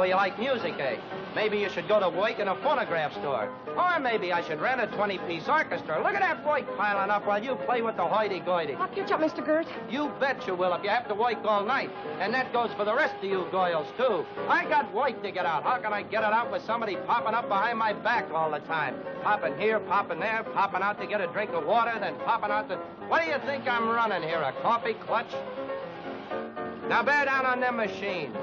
you like music, eh? Maybe you should go to work in a phonograph store. Or maybe I should rent a 20-piece orchestra. Look at that work piling up while you play with the hoity-goity. I'll catch up, Mr. Gert. You bet you will if you have to work all night. And that goes for the rest of you girls, too. I got work to get out. How can I get it out with somebody popping up behind my back all the time? Popping here, popping there, popping out to get a drink of water, then popping out to... What do you think I'm running here, a coffee clutch? Now bear down on them machines.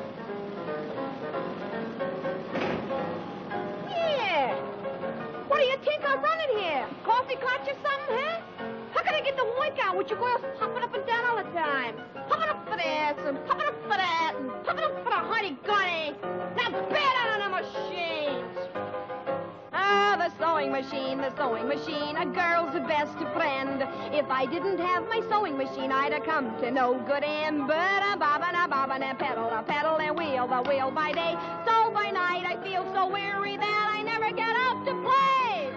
Yeah. What do you think I'm running here? Coffee clutch or something, huh? How can I get the work out with you girls popping up and down all the time? Popping up for this and popping up for that and popping up for the hoity-goity. Now bear down on the machines. Ah, the sewing machine, a girl's best friend. If I didn't have my sewing machine, I'd have come to no good end. But a bobbin, and pedal, and wheel the wheel by day. So by night I feel so weary that I never get out to play.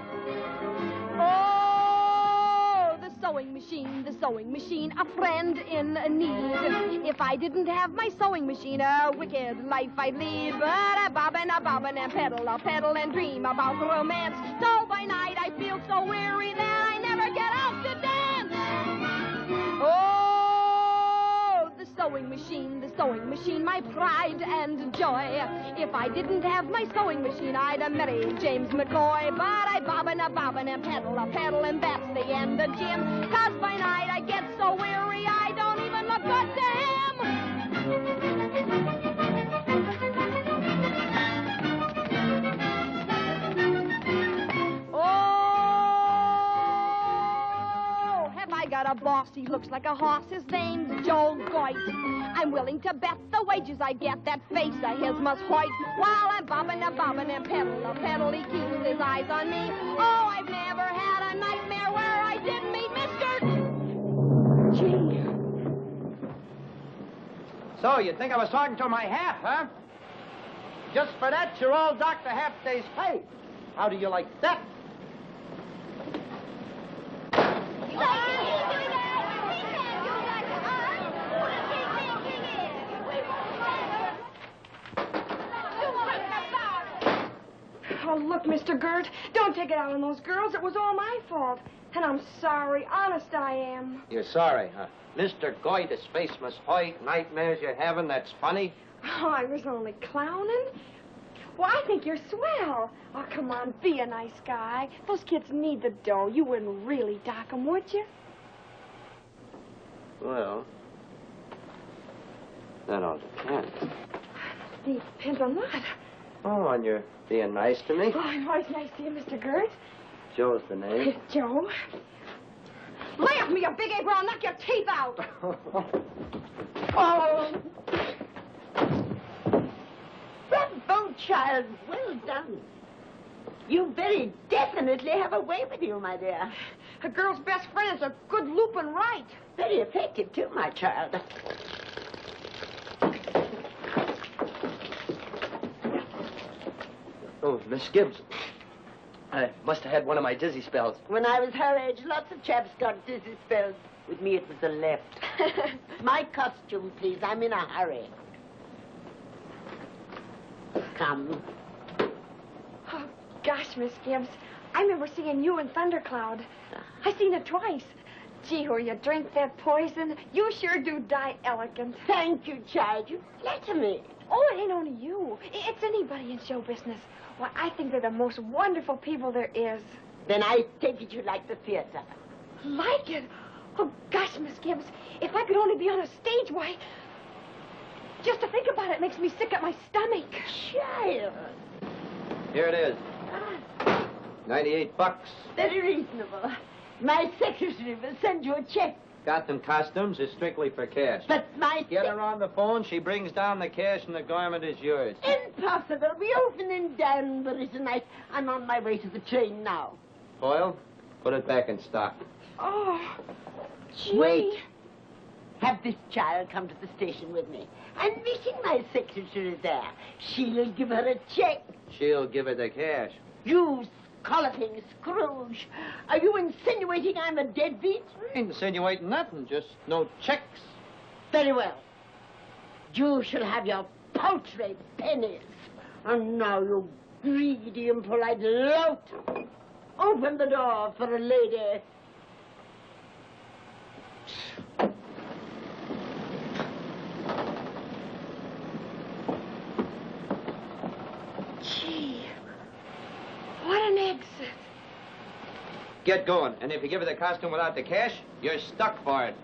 Oh, the sewing machine, a friend in need. If I didn't have my sewing machine, a wicked life I'd lead. But a bobbin, and pedal, and dream about romance. So by night I feel so weary that I never get out to dance. Oh, the sewing machine, my pride and joy. If I didn't have my sewing machine, I'd have married James McCoy. But I bobbin, and pedal, and that's the end of Jim. 'Cause by night I get so weary I don't even look good to him. Got a boss, he looks like a horse, his name's Joe Goit. I'm willing to bet the wages I get, that face of his must hoit. While I'm bobbin, and pedal, he keeps his eyes on me. Oh, I've never had a nightmare where I didn't meet Mr. Gee. So, you think I was talking to my hat, huh? Just for that, you're all docked a half day's pay. How do you like that? Oh, look, Mr. Gert, don't take it out on those girls. It was all my fault. And I'm sorry. Honest, I am. You're sorry, huh? Mr. Goit, his face must hoit, nightmares you're having, that's funny. Oh, I was only clowning. Well, I think you're swell. Oh, come on, be a nice guy. Those kids need the dough. You wouldn't really dock them, would you? Well, that all depends. Depends on what? Oh, on your being nice to me. Oh, I'm always nice to you, Mr. Gert. Joe's the name. Joe? Lay off me, you big ape, or I'll knock your teeth out. Oh. Bravo, child. Well done. You very definitely have a way with you, my dear. A girl's best friend is a good loop and right. Very effective, too, my child. Oh, Miss Gibbs. I must have had one of my dizzy spells. When I was her age, lots of chaps got dizzy spells. With me, it was the left. My costume, please. I'm in a hurry. Come. Oh, gosh, Miss Gibbs. I remember seeing you in Thundercloud. I seen it twice. Gee, where you drink that poison, you sure do die elegant. Thank you, child. You flatter me. Oh, it ain't only you. It's anybody in show business. Well, I think they're the most wonderful people there is. Then I take it you like the theater. Like it? Oh, gosh, Miss Gibbs, if I could only be on a stage, why... Just to think about it makes me sick at my stomach. Child. Here it is. 98 bucks. Very reasonable. My secretary will send you a check. Gotham Costumes is strictly for cash. But my... Get her on the phone, she brings down the cash, and the garment is yours. Impossible. We open in Danbury tonight. I'm on my way to the train now. Foyle, put it back in stock. Oh, gee. Wait. Have this child come to the station with me. I'm meeting my secretary there. She'll give her a check. She'll give her the cash. You scolloping Scrooge. Are you insinuating I'm a deadbeat? I ain't insinuating nothing, just no checks. Very well. You shall have your paltry pennies. And now, you greedy, impolite lout, open the door for a lady. Gee, what an exit. Get going. And if you give her the costume without the cash, you're stuck for it.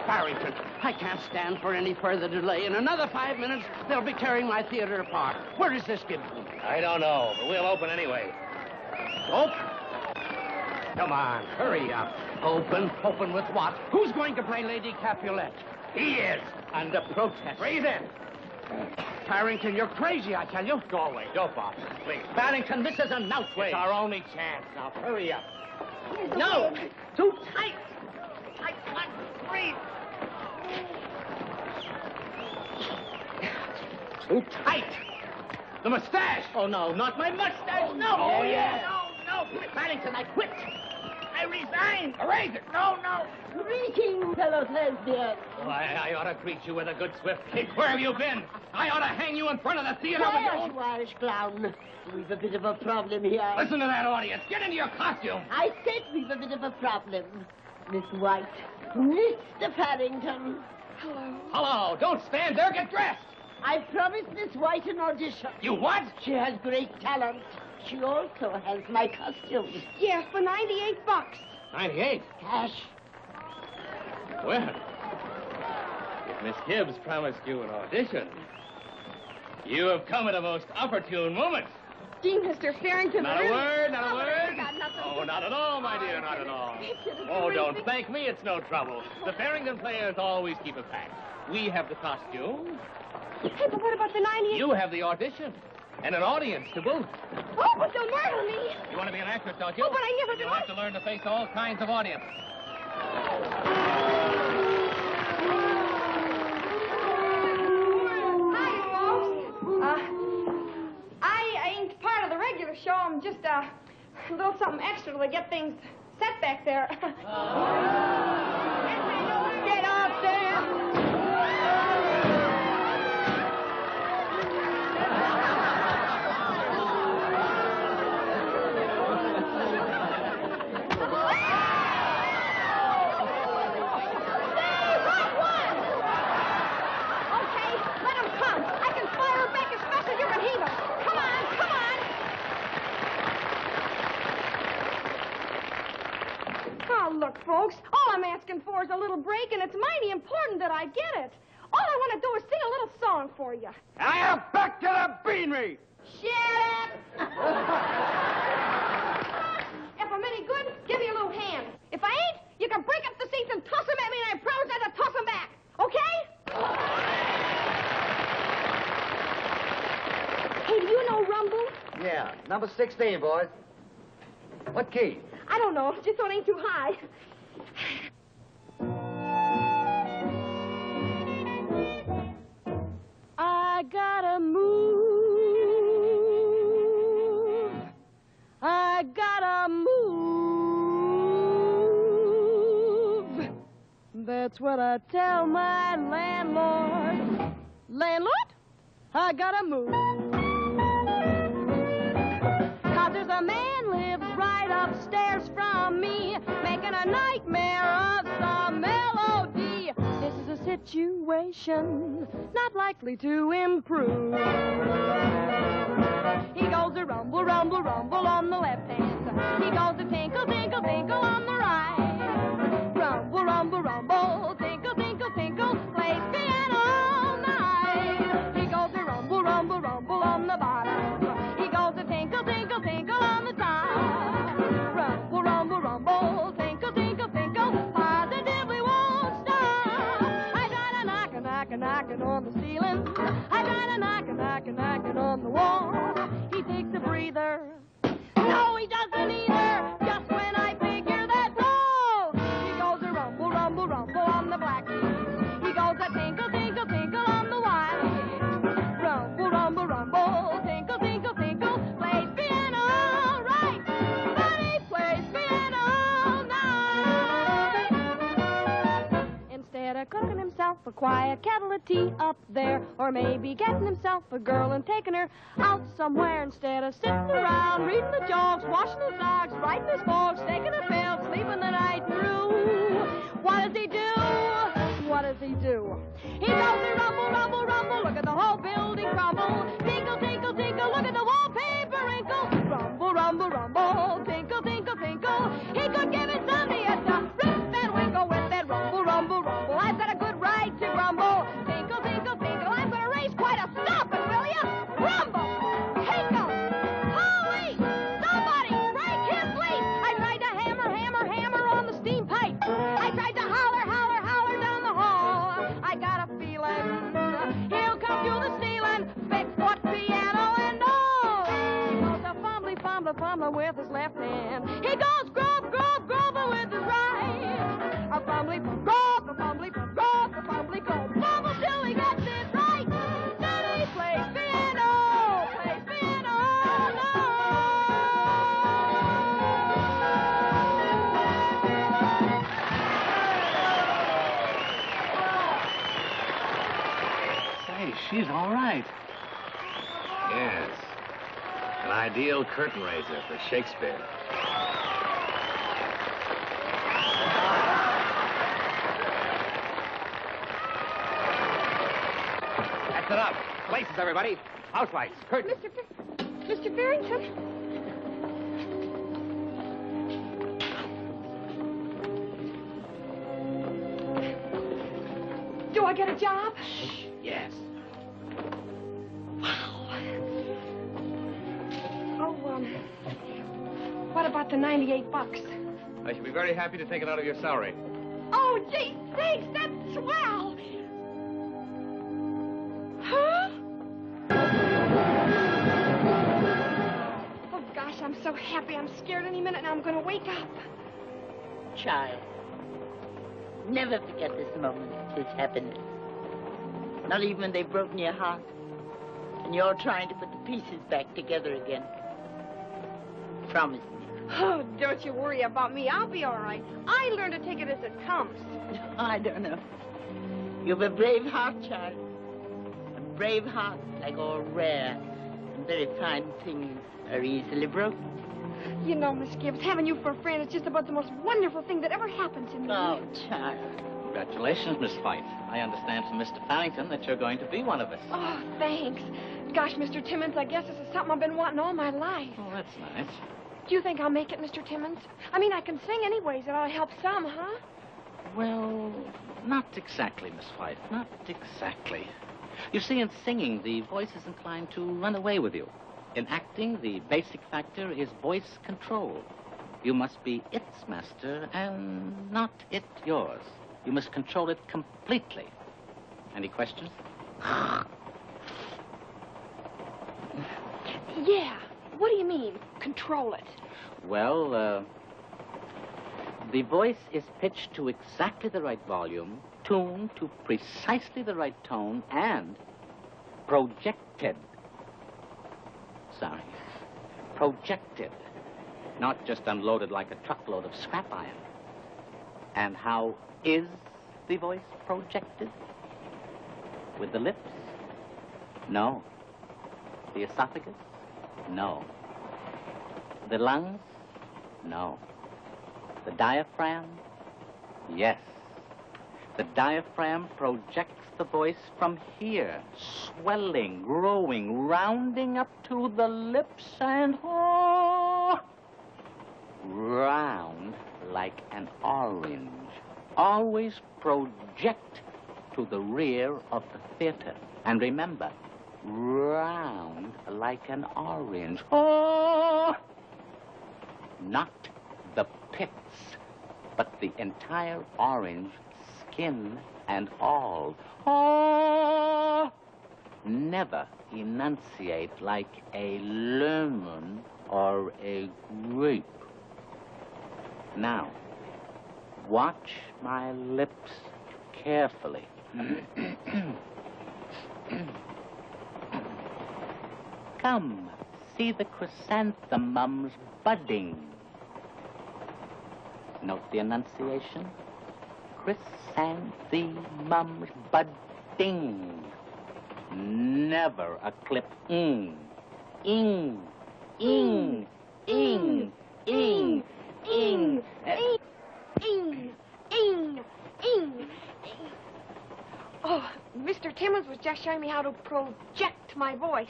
Barrington, I can't stand for any further delay. In another 5 minutes, they'll be tearing my theater apart. Where is this Gibson? I don't know, but we'll open anyway. Open? Come on, hurry up. Open with what? Who's going to play Lady Capulet? He is. Under protest. Breathe in. Barrington, you're crazy, I tell you. Go away. Don't bother. Please. Barrington, this is a knout way. It's our only chance. Now, hurry up. No, too tight. I can't breathe. Too tight. The mustache. Oh, no, not my mustache. No. Oh, yeah. No. Barrington, I quit. I resign. Erase it. No. Greetings, fellow lesbians. I ought to greet you with a good swift kick. Where have you been? I ought to hang you in front of the theater with Quiet, your... you Irish clown. We've a bit of a problem here. Listen to that audience. Get into your costume. I said we've a bit of a problem. Miss White, Mr. Paddington. Hello. Don't stand there. Get dressed. I promised Miss White an audition. You what? She has great talent. She also has my costume. Yeah, for $98. 98. Cash. Well, if Miss Gibbs promised you an audition, you have come at a most opportune moment. Gee, Mr. Farrington. Not a word, not a word. Got nothing. Oh, not at all, my dear, not at all. Oh, don't thank me, it's no trouble. The Farrington players always keep it packed. We have the costume. Hey, but what about the 98? You have the audition. And an audience to boot. Oh, but they'll murder me. You want to be an actress, don't you? Oh, but I never did. You'll have to learn to face all kinds of audience. Hi, folks. I ain't part of the regular show. I'm just a little something extra to get things set back there. Get up there. Look, folks, all I'm asking for is a little break, and it's mighty important that I get it. All I want to do is sing a little song for you. I am back to the beanery. Shut up! If I'm any good, give me a little hand. If I ain't, you can break up the seats and toss them at me, and I promise not to toss them back. Okay? Hey, do you know Rumble? Yeah, number 16, boys. What key? I don't know. Just so it ain't too high. I gotta move. I gotta move. That's what I tell my landlord. Landlord, I gotta move. 'Cause there's a man lives right upstairs from me, making a nightmare of some melody. This is a situation not likely to improve. He goes a rumble, rumble, rumble on the left hand. He goes a tinkle, tinkle, tinkle on the right. Rumble, rumble, rumble, tinkle, tinkle, tinkle, plays piano all night. He goes a rumble, rumble, rumble on the bottom. He goes a tinkle, tinkle, tinkle on the top. Rumble, rumble, rumble, tinkle, tinkle, tinkle, positively won't stop. I got a knockin', knockin', knockin' on the ceiling. I got a knockin', knockin', knockin' on the wall. He takes a breather. No, he doesn't either. Just when I figure that's all, he goes a rumble, rumble, rumble on the black keys. He goes a tinkle, tinkle, tinkle on the white. Rumble, rumble, rumble, tinkle, tinkle, tinkle, plays piano all right. But he a quiet kettle of tea up there, or maybe getting himself a girl and taking her out somewhere instead of sitting around reading the jokes, washing his socks, writing his books, taking a pill, sleeping the night through. What does he do? What does he do? He goes to rumble, rumble, rumble, look at the whole building crumble. Tinkle, tinkle, tinkle, look at the wallpaper wrinkle. Rumble, rumble, rumble, tinkle, tinkle, tinkle. He could give it somebody at the rip and winkle with that rumble, rumble, rumble. I've got a good right to grumble. Tinkle, tinkle, tinkle, I'm going to raise quite a stomping, will ya? Rumble, tinkle, holy, somebody break his leaf. I tried to hammer, hammer, hammer on the steam pipe. I tried to holler, holler, holler down the hall. I got a feeling he'll come through the ceiling, big-foot piano and all. He goes a fumbly, fumbly, fumbly with his left hand. He goes grub, grub, grubble with his right. A fumbly, grub, a fumbly, grub, a fumbly, grub, fumble till he gets it right. Then he plays piano, Say, she's all right. Yes. An ideal curtain raiser for Shakespeare. That's it up. Places, everybody. House lights, curtains. Mr. Farrington? Do I get a job? Yes. Oh, what about the $98? I should be very happy to take it out of your salary. Oh, gee, thanks, that's swell. Huh? Oh, gosh, I'm so happy. I'm scared any minute now I'm going to wake up. Child, never forget this moment, this happiness. Not even when they've broken your heart and you're trying to put the pieces back together again. Promise me. Oh, don't you worry about me. I'll be all right. I learn to take it as it comes. I don't know. You've a brave heart, child. A brave heart, like all rare and very fine things, are easily broken. You know, Miss Gibbs, having you for a friend is just about the most wonderful thing that ever happened to me. Oh, child. Congratulations, Miss Fife. I understand from Mr. Farrington that you're going to be one of us. Oh, thanks. Gosh, Mr. Timmons, I guess this is something I've been wanting all my life. Oh, that's nice. Do you think I'll make it, Mr. Timmons? I mean, I can sing anyways. It ought to help some, huh? Well, not exactly, Miss Fife. Not exactly. You see, in singing, the voice is inclined to run away with you. In acting, the basic factor is voice control. You must be its master and not it yours. You must control it completely. Any questions? Yeah. What do you mean, control it? Well, the voice is pitched to exactly the right volume, tuned to precisely the right tone, and projected. Sorry. Projected. Not just unloaded like a truckload of scrap iron. And how is the voice projected? With the lips? No. The esophagus? No. The lungs? No. The diaphragm? Yes. The diaphragm projects the voice from here, swelling, growing, rounding up to the lips and round like an orange. Always project to the rear of the theater. And remember, round like an orange. Not the pits, but the entire orange, skin and all. Never enunciate like a lemon or a grape. Now, watch my lips carefully. Come, see the chrysanthemums budding. Note the enunciation. chrysanthemums budding. Never a clip. Ing, ing, ing, ing, ing, ing. Oh, Mr. Timmons was just showing me how to project my voice.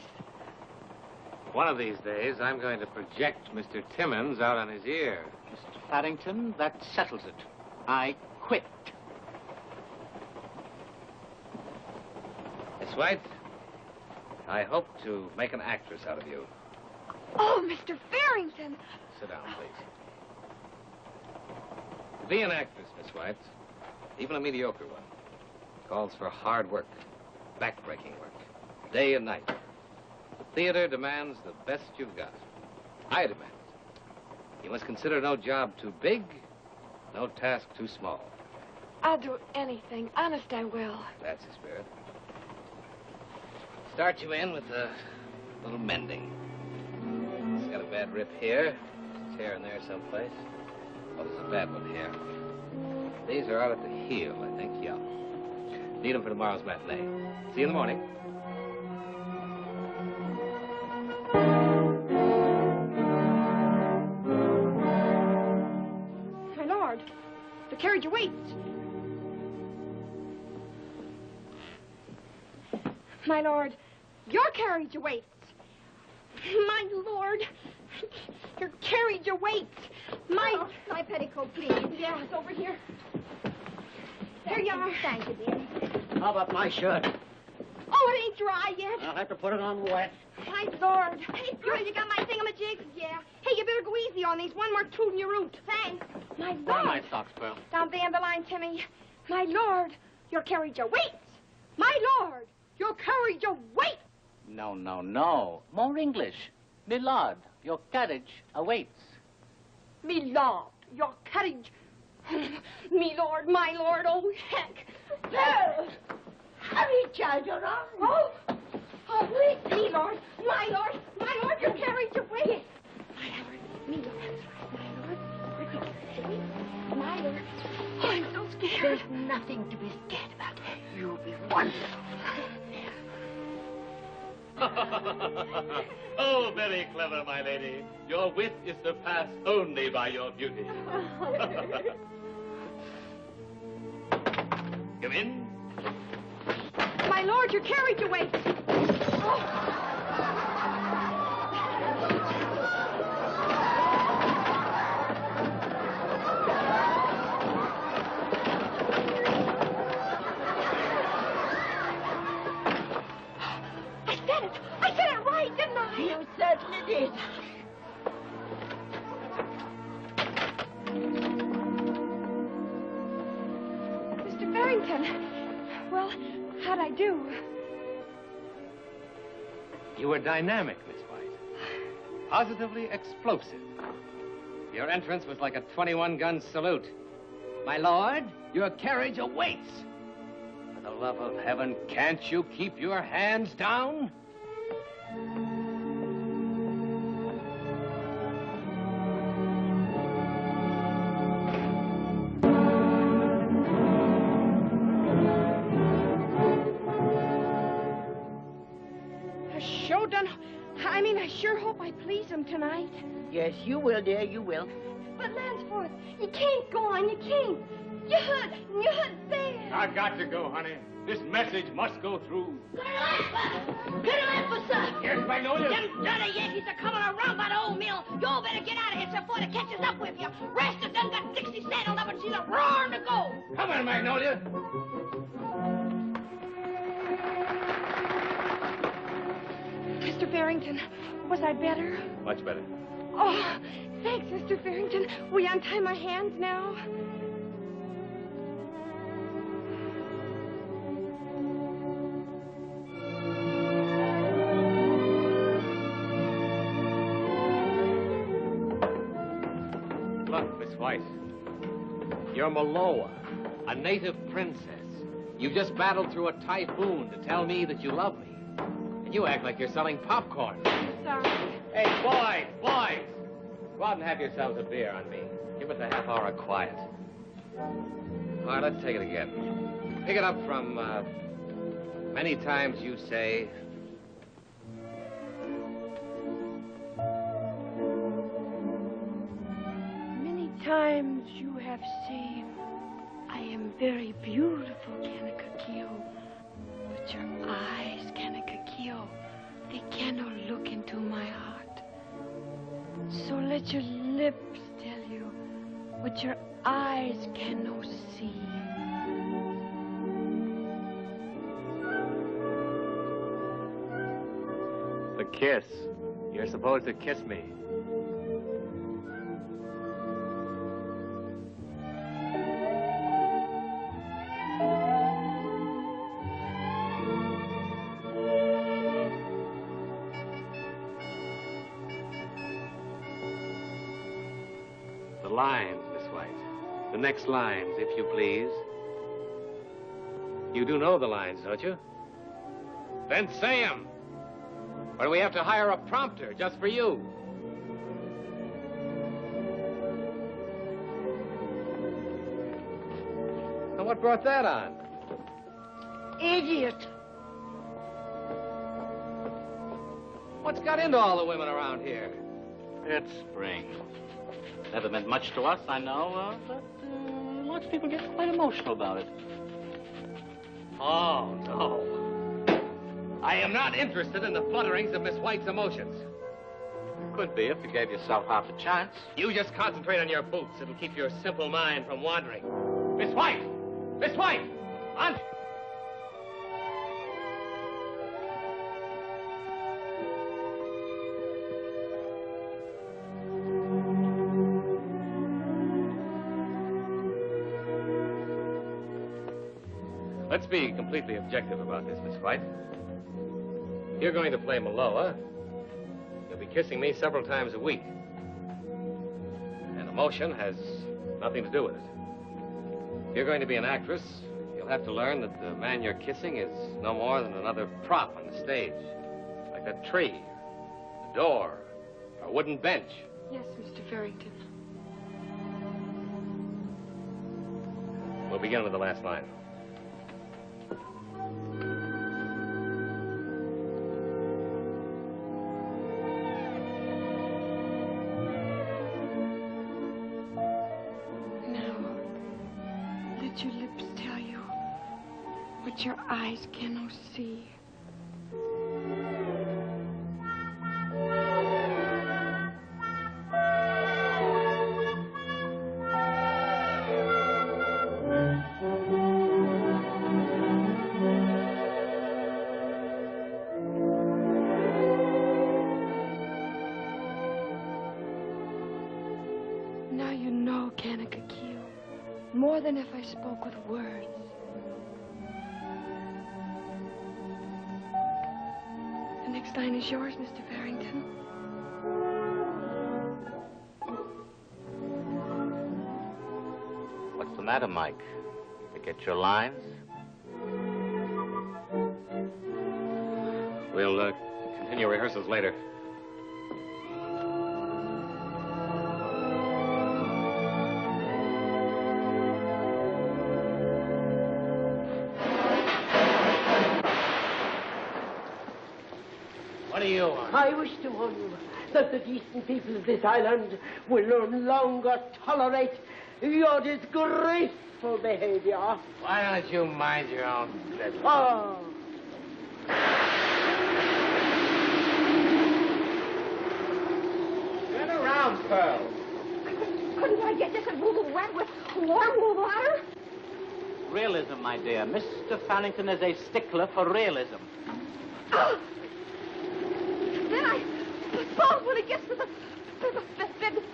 One of these days, I'm going to project Mr. Timmons out on his ear. Mr. Farrington, that settles it. I quit. Miss White, I hope to make an actress out of you. Oh, Mr. Farrington. Sit down, please. To be an actress, Miss White, even a mediocre one, calls for hard work, back-breaking work, day and night. The theater demands the best you've got. I demand it. You must consider no job too big, no task too small. I'll do anything. Honest, I will. That's the spirit. Start you in with a little mending. It's got a bad rip here, a tear in there someplace. Oh, there's a bad one here. These are out at the heel, I think. Yeah. Need them for tomorrow's matinee. See you in the morning. My lord, the carriage awaits. My lord, your carriage awaits. My lord, your carriage awaits. My petticoat, please. Yeah, it's over here. Here you are. Thank you, dear. How about my shirt? Oh, it ain't dry yet. I'll have to put it on wet. My lord. Hey, girl, you got my thingamajigs? Yeah. Hey, you better go easy on these. One more toot in your root. Thanks. My lord. Where are my socks, Pearl? Down the end of the line, Timmy. My lord, your carriage awaits. My lord, your carriage awaits. No, no, no. More English. Milord, your carriage awaits. Me lord, your carriage. Me lord, my lord, oh, heck. Pearl! Hurry, child, you're on. Oh, wait, me lord, my lord, your carriage awaits. My lord, me lord, my lord, where did you see? My lord, oh, I'm so scared. There's nothing to be scared about. You'll be wonderful. Oh, very clever, my lady. Your wit is surpassed only by your beauty. Come in. My lord, your carriage awaits. Oh. I said it right, didn't I? You certainly did. Mr. Farrington, well, how'd I do? You were dynamic, Miss White. Positively explosive. Your entrance was like a 21-gun salute. My lord, your carriage awaits. For the love of heaven, can't you keep your hands down? I sure hope I please him tonight. Yes, you will, dear, you will. But Lansford, you can't go on, you can't. You hurt bad. I got to go, honey. This message must go through. Good sir. Yes, Magnolia. Them dirty Yankees are coming around by the old mill. You better get out of here before they catches up with you. Rest of them got 60 saddled up and she's a roaring to go. Come on, Magnolia. Mr. Farrington, was I better? Much better. Oh, thanks, Mr. Farrington. Will you untie my hands now? Look, Miss White, you're Maloa, a native princess. You just battled through a typhoon to tell me that you love me. And you act like you're selling popcorn. Sorry. Hey, boys! Go out and have yourselves a beer on me. Give us a half hour of quiet. Let's take it again. Pick it up from, many times you say... Many times you have said, I am very beautiful, Kanaka-kyo. But your eyes, Kanaka-kyo, they cannot look into my heart. So let your lips tell you what your eyes cannot see. The kiss. You're supposed to kiss me. The lines, Miss White. The next lines, if you please. You do know the lines, don't you? Then say 'em. Or do we have to hire a prompter just for you? Now, what brought that on? Idiot! What's got into all the women around here? It's spring. Never meant much to us, I know, but lots of people get quite emotional about it. Oh, no. I am not interested in the flutterings of Miss White's emotions. Could be if you gave yourself half a chance. You just concentrate on your boots. It'll keep your simple mind from wandering. Miss White! Miss White! On... Let's be completely objective about this, Miss White. You're going to play Maloa. You'll be kissing me several times a week. And emotion has nothing to do with it. If you're going to be an actress, you'll have to learn that the man you're kissing is no more than another prop on the stage. Like that tree, a door, or a wooden bench. Yes, Mr. Farrington. We'll begin with the last line. Let your lips tell you what your eyes cannot see. Now you know, Kanaka-kyo, more than if I spoke with words. The next line is yours, Mr. Farrington. What's the matter, Mike? You get your lines? We'll continue rehearsals later. What do you want? I wish to warn you that the decent people of this island will no longer tolerate your disgraceful behavior. Why don't you mind your own business? Oh. Turn around, Pearl. Couldn't I get this a little wet with warm water? Realism, my dear. Mr. Farrington is a stickler for realism. Then I suppose when it gets to the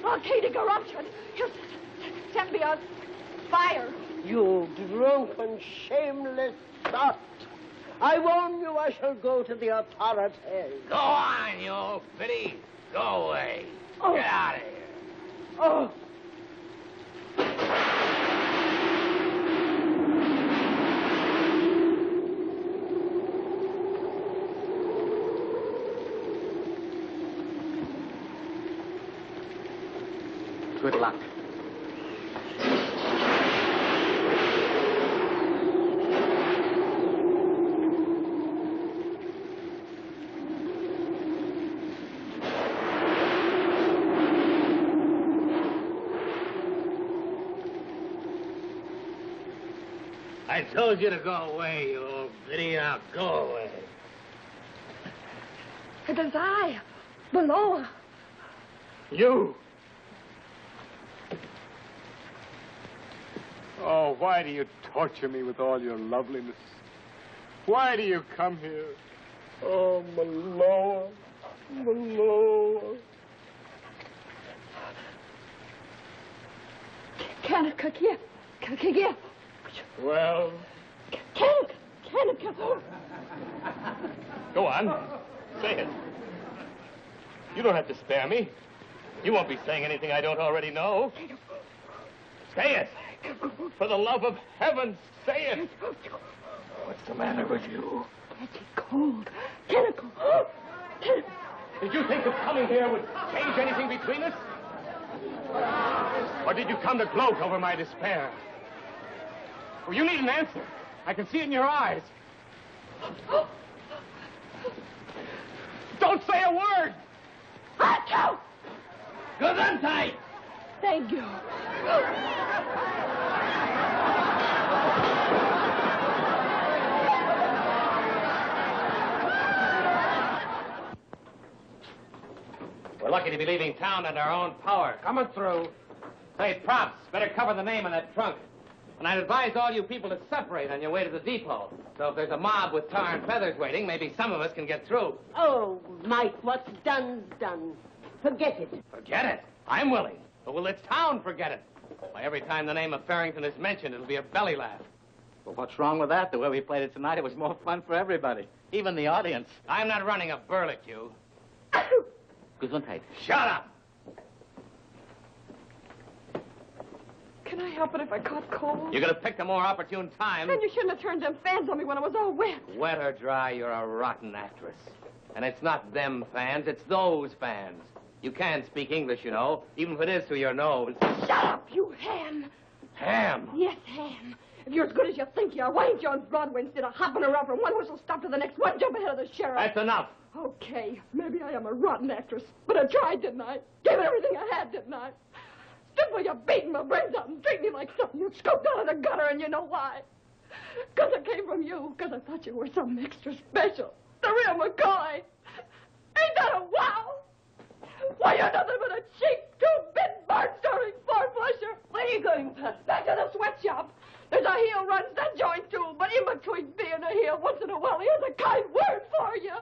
volcanic eruption, he'll set me on fire. You drunken, shameless sot. I warn you I shall go to the authorities. Go on, you old fitty. Go away. Oh. Get out of here. Oh. Good luck. I told you to go away, you old biddy. Now go away. It is I, Manoa. You! Oh, why do you torture me with all your loveliness? Why do you come here? Oh, Manoa, Manoa. Kanaka, here. Well? Kanaka. Go on. Say it. You don't have to spare me. You won't be saying anything I don't already know. Say it. For the love of heaven, say it. What's the matter with you? It's cold. Kanaka. Did you think that coming here would change anything between us? Or did you come to gloat over my despair? Well, you need an answer. I can see it in your eyes. Don't say a word! Achoo! Gesundheit! Thank you. We're lucky to be leaving town under our own power. Coming through. Say, props, better cover the name on that trunk. And I'd advise all you people to separate on your way to the depot. So if there's a mob with tar and feathers waiting, maybe some of us can get through. Oh, Mike, what's done's done. Forget it. Forget it? I'm willing. But will this town forget it? Why, every time the name of Farrington is mentioned, it'll be a belly laugh. Well, what's wrong with that? The way we played it tonight, it was more fun for everybody, even the audience. I'm not running a burlicue. Gesundheit. Shut up! Can I help it if I caught cold? You could have picked a more opportune time. And you shouldn't have turned them fans on me when I was all wet. Wet or dry, you're a rotten actress. And it's not them fans, it's those fans. You can speak English, you know, even if it is through your nose. Shut up, you ham. Ham? Yes, ham. If you're as good as you think you are, why ain't you on Broadway instead of hopping around from one whistle stop to the next, one jump ahead of the sheriff? That's enough. Okay, maybe I am a rotten actress, but I tried, didn't I? Gave it everything I had, didn't I? Stood where you're beating my brains out and treating me like something you scooped out of the gutter, and you know why? Because I came from you, because I thought you were something extra special. The real McCoy. Ain't that a wow? Why, you're nothing but a cheap, two-bit, barn-starting four-flusher. Where are you going, Pat? Back to the sweatshop. There's a heel runs that joint, too, but in between being a heel, once in a while, he has a kind word for you.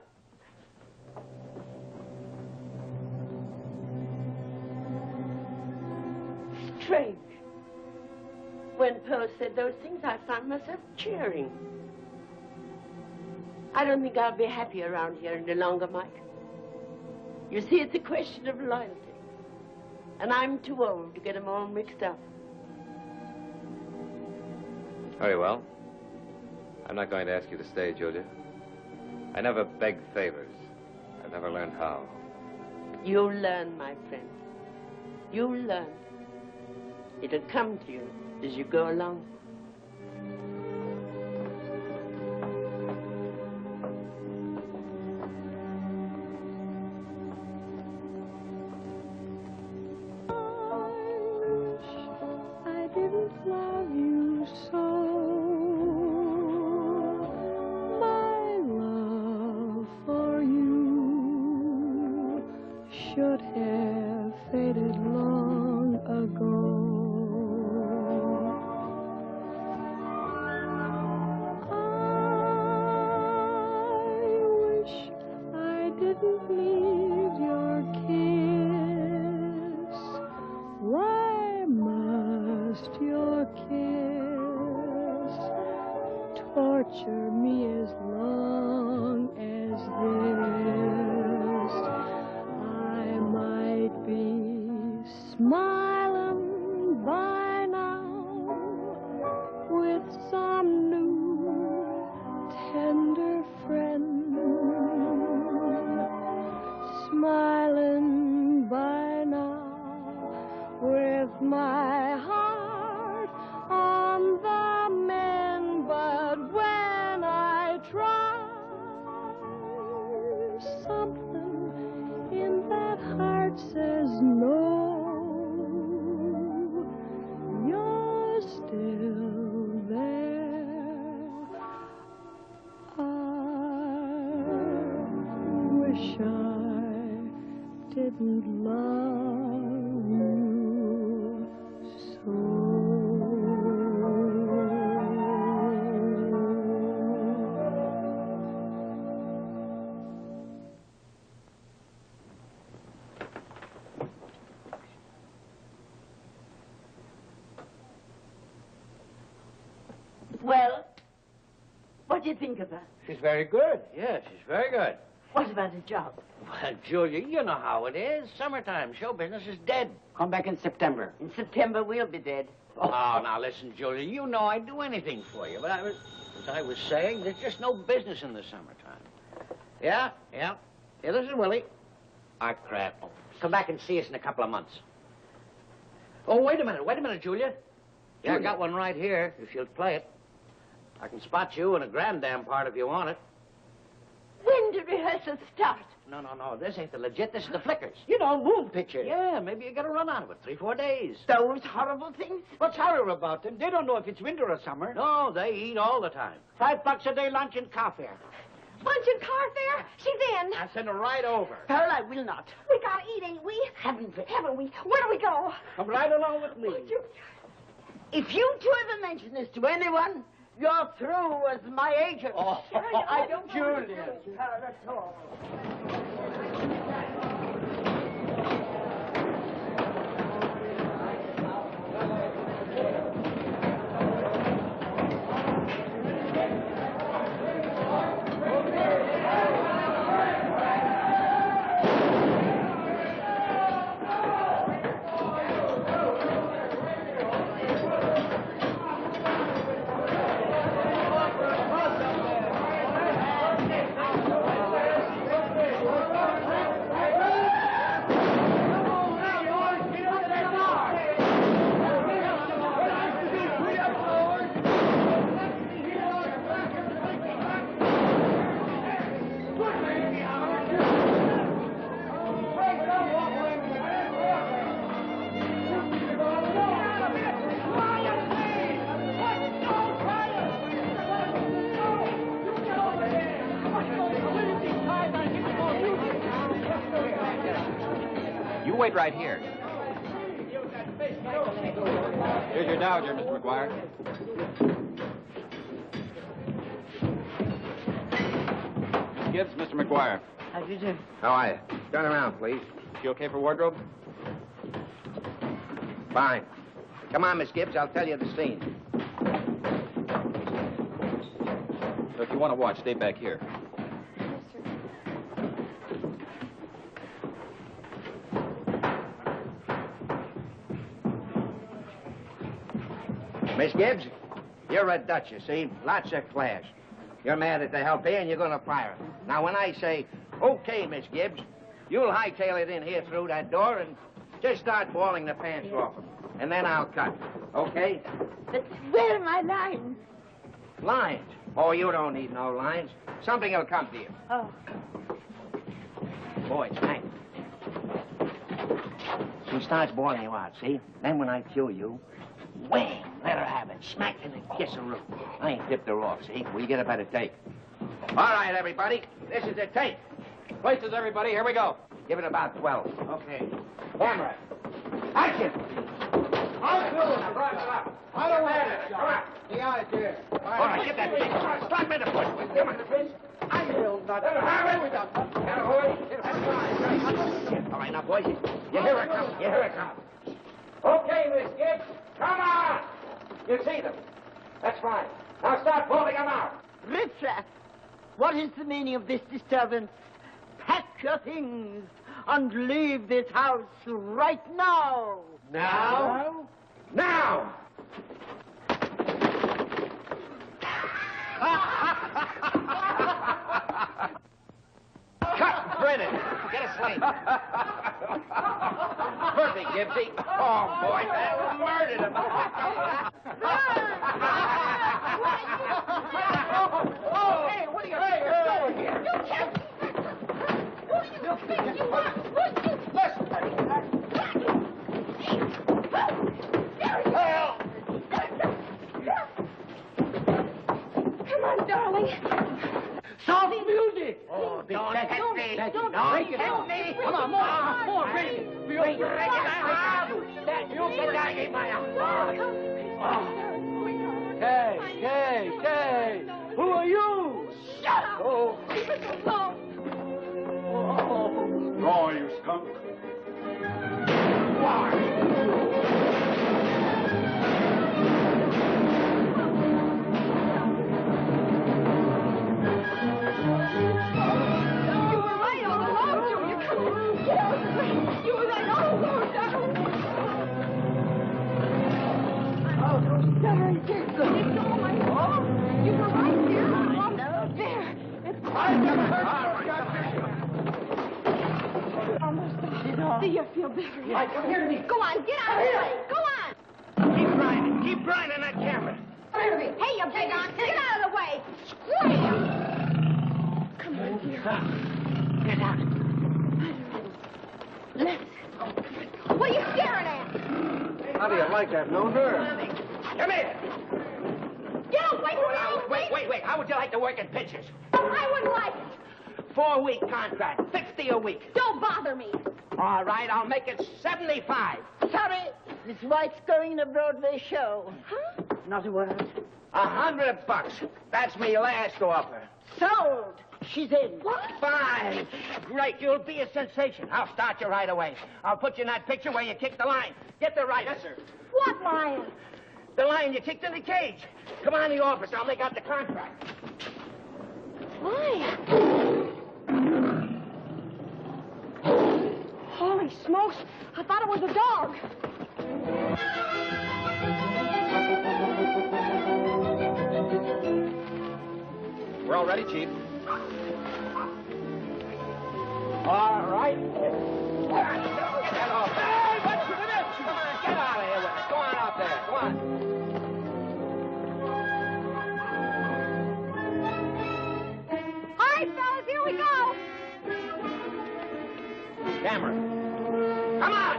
Strange. When Pearl said those things, I found myself cheering. I don't think I'll be happy around here any longer, Mike. You see, it's a question of loyalty. And I'm too old to get them all mixed up. Very well. I'm not going to ask you to stay, Julia. I never begged favors. I've never learned how. You'll learn, my friend. You'll learn. It'll come to you as you go along. I didn't love you so. My love for you should have faded long ago. Didn't need your kiss. Why must your kiss torture me as long as this? I might be smiling by now with some new tender friend. Smiling by now with my heart on the mend, but when I try didn't love you so. Well, what do you think of her? She's very good. Yeah, she's very good. What about a job? Well, Julia, you know how it is. Summertime, show business is dead. Come back in September. In September, we'll be dead. Oh, now listen, Julia, you know I'd do anything for you, but as I was saying, there's just no business in the summertime. Yeah. Yeah, this is Willie. Ah, crap. Come back and see us in a couple of months. Oh, wait a minute, Julia. Yeah, I got one right here, if you'll play it. I can spot you in a grand damn part if you want it. When do rehearsals start? No. This ain't the legit. This is the flickers. You know, moon pictures. Yeah, maybe you get a run out of it. 3-4 days. Those horrible things? What's horrible about them? They don't know if it's winter or summer. No, they eat all the time. $5 a day lunch and car fare. Lunch and car fare? She's in. I'll send her right over. Pearl, I will not. We gotta eat, ain't we? Haven't we? Haven't we? Where do we go? Come right along with me. If you two ever mention this to anyone, you're through as my agent. Oh, I don't Julia. at all. You wait right here. Here's your dowager, Mr. McGuire. Miss Gibbs, Mr. McGuire. How do you do? How are you? Turn around, please. You okay for wardrobe? Fine. Come on, Miss Gibbs. I'll tell you the scene. So if you want to watch, stay back here. Miss Gibbs, you're a Dutch, you see. Lots of class. You're mad at the help here, and you're going to fire her. Now, when I say, okay, Miss Gibbs, you'll hightail it in here through that door and just start bawling the pants off them. And then I'll cut. Okay? But where are my lines? Lines? Oh, you don't need no lines. Something will come to you. Oh. Boy, it's Hank. She starts bawling you out, see? Then when I cue you, wham, let her have it. Smack and then kiss her roof. I ain't tipped her off, see? We get a better take. All right, everybody. This is the take. Places, everybody. Here we go. Give it about 12. Okay. Camera. Action! I'll do it. I brought it up. I don't want it. Come on. The idea. All right, get that thing. Slap me in the foot. Come on. I will not. Have it. Get a horse. All right, now, boys. You hear her come. You hear her come. Okay, Miss Gibbs. Come on. You see them. That's fine. Now start pulling them out. Riffraff, what is the meaning of this disturbance? Pack your things and leave this house right now. Now? Now! Cut, Brennan. Get a slate. Perfect, Gibbsy. Oh, boy, that murdered him. Oh, hey, what are you doing here? You can't. Who do you think you are? Listen. Come on, darling. Soft music. Oh, don't hit me. Jackie. Don't No, break you it. help me. Come on, More, break it. You break it. You get Jackie, Maya. Hey, who are you? Shut up! Oh. Leave us alone. Draw, you skunk. You were right all along, Junior. Come on, get out of the way. You were right all along, darling. Oh, darling, dear good. It's all my fault. You were right, dear. Oh, there. It's almost done. Do you feel better? Right, come here to me. Go on, get out of the way. Go on. Keep grinding that camera. Hey, you big on. Get out of the way. Scram. Come on, dear. Get out. Let's. What are you staring at? How do you like that, no nerve? Come here. Get away from me. Wait. How would you like to work in pictures? I wouldn't like it. 4-week contract, 50 a week. Don't bother me. All right, I'll make it 75. Sorry, Miss White's going to Broadway show. Huh? Not a word. $100. That's me last offer. Sold. She's in. What? Fine. Great, you'll be a sensation. I'll start you right away. I'll put you in that picture where you kicked the line. Get the right. Yes, sir. What lion? The line you kicked in the cage. Come on in the office. I'll make out the contract. Lion? Holy smokes. I thought it was a dog. We're all ready, Chief. All right. Get off. Hey, what's the matter? Come on, get out of here with it. Go on out there. Go on. All right, fellas, here we go. Camera. Come on.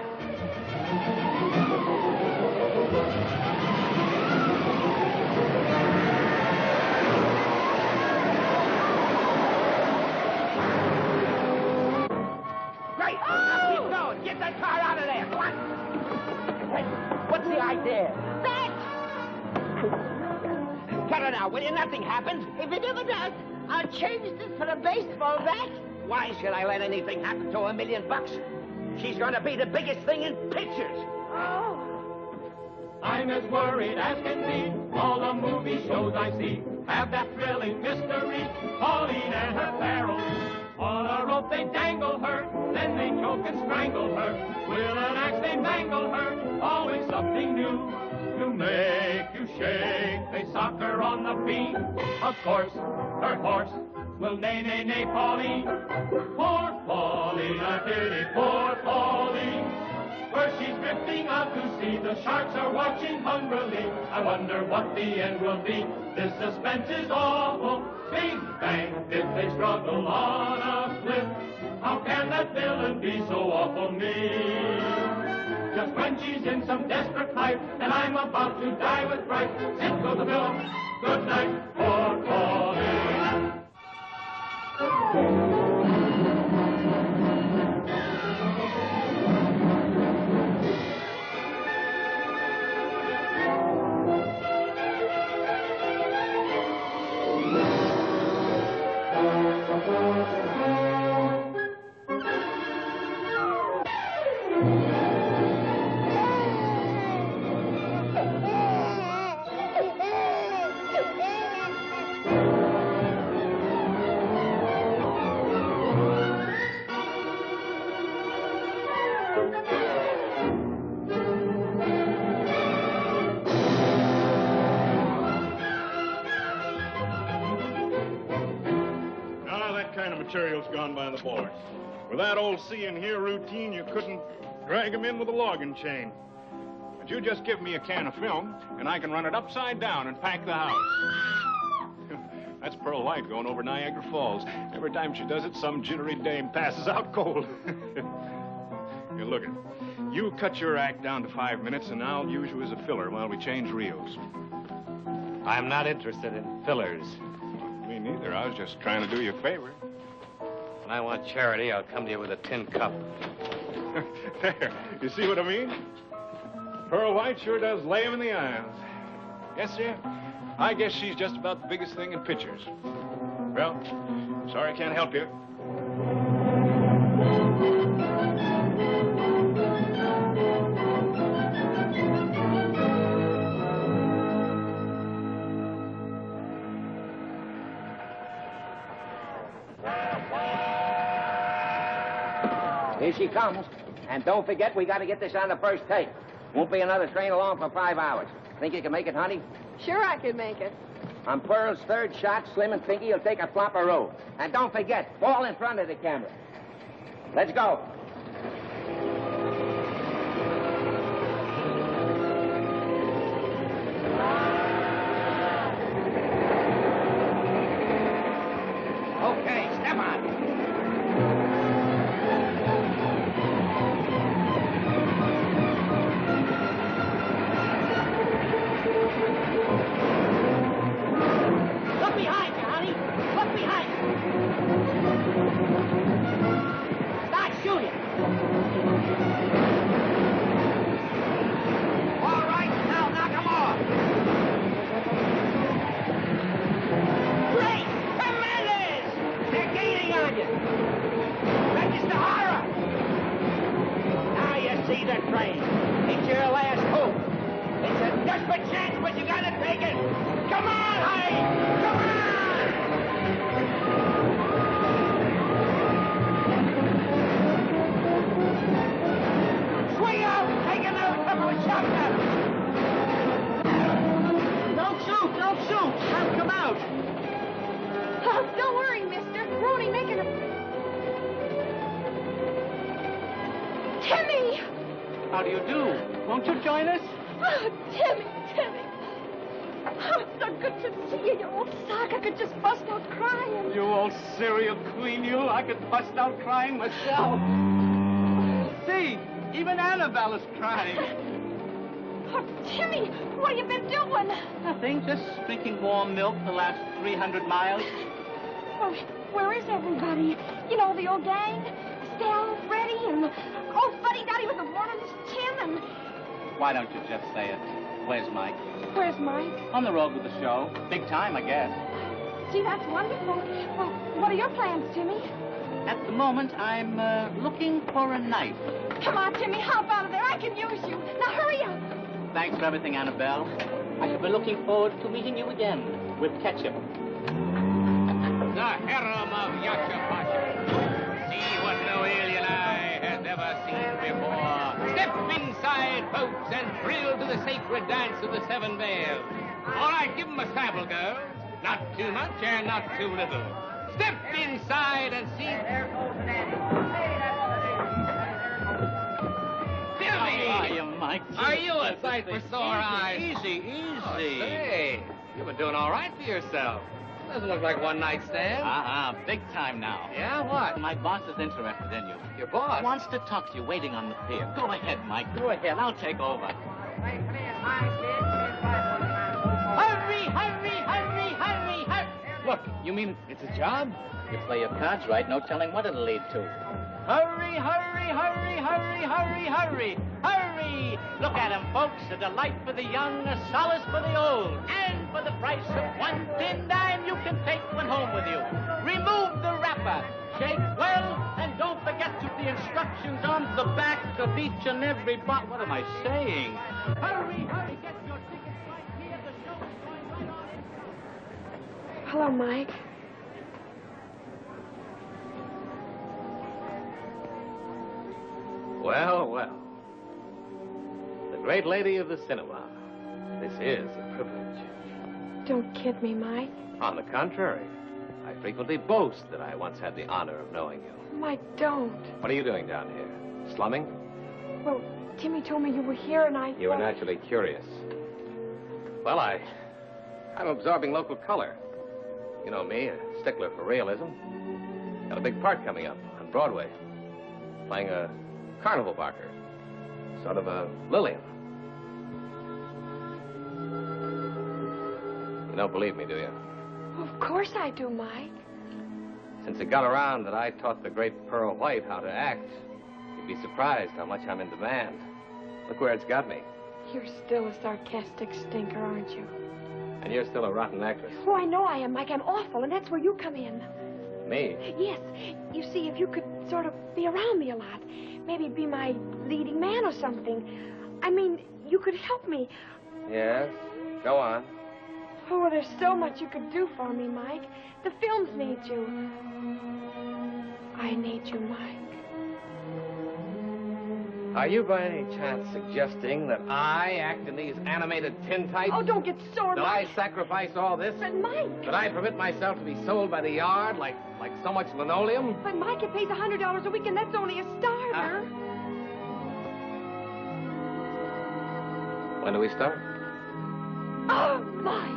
Great. Now keep going. Get that car out of there. Come on. Hey, what's the idea? Bet. Cut it out, will you? Nothing happens. If it ever does, I'll change this for a baseball bat. Why should I let anything happen to $1 million? She's going to be the biggest thing in pictures. Oh. I'm as worried as can be. All the movie shows I see have that thrilling mystery. Pauline and her perils. On a rope they dangle her, then they choke and strangle her. With an axe they mangle her. Always something new to make you shake. They sock her on the beam. Of course, her horse will neigh, neigh, neigh, Pauline. Poor Pauline, a pity, poor Pauline. Where she's drifting out to sea, the sharks are watching hungrily. I wonder what the end will be. This suspense is awful. Bing, bang, if they struggle on a cliff. How can that villain be so awful mean? Just when she's in some desperate plight, and I'm about to die with fright, in goes the villain. Good night, poor Pauline. Material's gone by the boards. With that old see and hear routine, you couldn't drag him in with a logging chain. But you just give me a can of film, and I can run it upside down and pack the house. That's Pearl White going over Niagara Falls. Every time she does it, some jittery dame passes out cold. Here, look it. You cut your act down to 5 minutes, and I'll use you as a filler while we change reels. I'm not interested in fillers. Me neither. I was just trying to do you a favor. When I want charity, I'll come to you with a tin cup. There. You see what I mean? Pearl White sure does lay him in the aisles. Yes, sir. I guess she's just about the biggest thing in pictures. Well, sorry I can't help you. Here she comes. And don't forget, we got to get this on the first take. Won't be another train along for 5 hours. Think you can make it, honey? Sure I can make it. On Pearl's third shot, Slim and Pinky will take a flopperoo. And don't forget, fall in front of the camera. Let's go. Okay, step on. Look behind you, honey. Look behind you. Start shooting. All right, now knock 'em off. Great! Tremendous! They're gaining on you. Register horror. Now you see the train. It's your last hope. It's a desperate chance, but you gotta take it. Come on, honey! Come on! Swing out and take another couple of shots at him. Don't shoot! Don't shoot! Have come out! Oh, don't worry, mister. We're only making a... Timmy! How do you do? Won't you join us? Oh, Timmy, Timmy. Oh, it's so good to see you, you old sock. I could just bust out crying. You old cereal queen, you. I could bust out crying myself. See, even Annabelle is crying. Oh, Timmy, what have you been doing? Nothing, just drinking warm milk the last 300 miles. Oh, where is everybody? You know, the old gang? Estelle, Freddie, and old Fuddy Duddy with the wart on his chin, and... Why don't you just say it? Where's Mike? Where's Mike? On the road with the show. Big time, I guess. Gee, that's wonderful. Well, what are your plans, Timmy? At the moment, I'm looking for a knife. Come on, Timmy, hop out of there. I can use you. Now, hurry up. Thanks for everything, Annabelle. I shall be looking forward to meeting you again with ketchup. The harem of Yashapasha. See what no alien eye has ever seen before. Step inside, folks, and thrill to the sacred dance of the 7 veils. All right, give 'em a sample, girls. Not too much and not too little. Step inside and see... There goes an Timmy! How are you, Mike? Are you a sight for sore eyes? Easy. Oh, say, you've been doing all right for yourself. Doesn't look like one night stand. Big time now. Yeah, what? My boss is interested in you. Your boss? Wants to talk to you waiting on the pier. Go ahead, Mike. Go ahead. I'll take over. Hurry! Look, you mean it's a job? You play your cards right, no telling what it'll lead to. Hurry! Look at him, folks. A delight for the young, a solace for the old. And for the price of 1 tin dime, you can take one home with you. Remove the wrapper. Shake well, and don't forget to the instructions on the back of each and every bottle. What am I saying? Hurry, get your tickets right here. The show is going right on. Hello, Mike. Well. The great lady of the cinema. This is a privilege. Don't kid me, Mike. On the contrary, I frequently boast that I once had the honor of knowing you. Mike, don't. What are you doing down here? Slumming? Well, Timmy told me you were here, and I... You were naturally curious. Well, I'm absorbing local color. You know me, a stickler for realism. Got a big part coming up on Broadway. Playing a carnival barker. Sort of a Lillian. You don't believe me, do you? Of course I do, Mike. Since it got around that I taught the great Pearl White how to act, you'd be surprised how much I'm in demand. Look where it's got me. You're still a sarcastic stinker, aren't you? And you're still a rotten actress. Oh, I know I am, Mike. I'm awful, and that's where you come in. Me? Yes. You see, if you could sort of be around me a lot, maybe be my leading man or something. I mean, you could help me. Yes? Go on. Oh, there's so much you could do for me, Mike. The films need you. I need you, Mike. Are you by any chance suggesting that I act in these animated tintypes? Oh, don't get sore, That Mike. I sacrifice all this? But, Mike. That I permit myself to be sold by the yard like so much linoleum? But, Mike, it pays $100 a week, and that's only a starter. When do we start? Oh, Mike.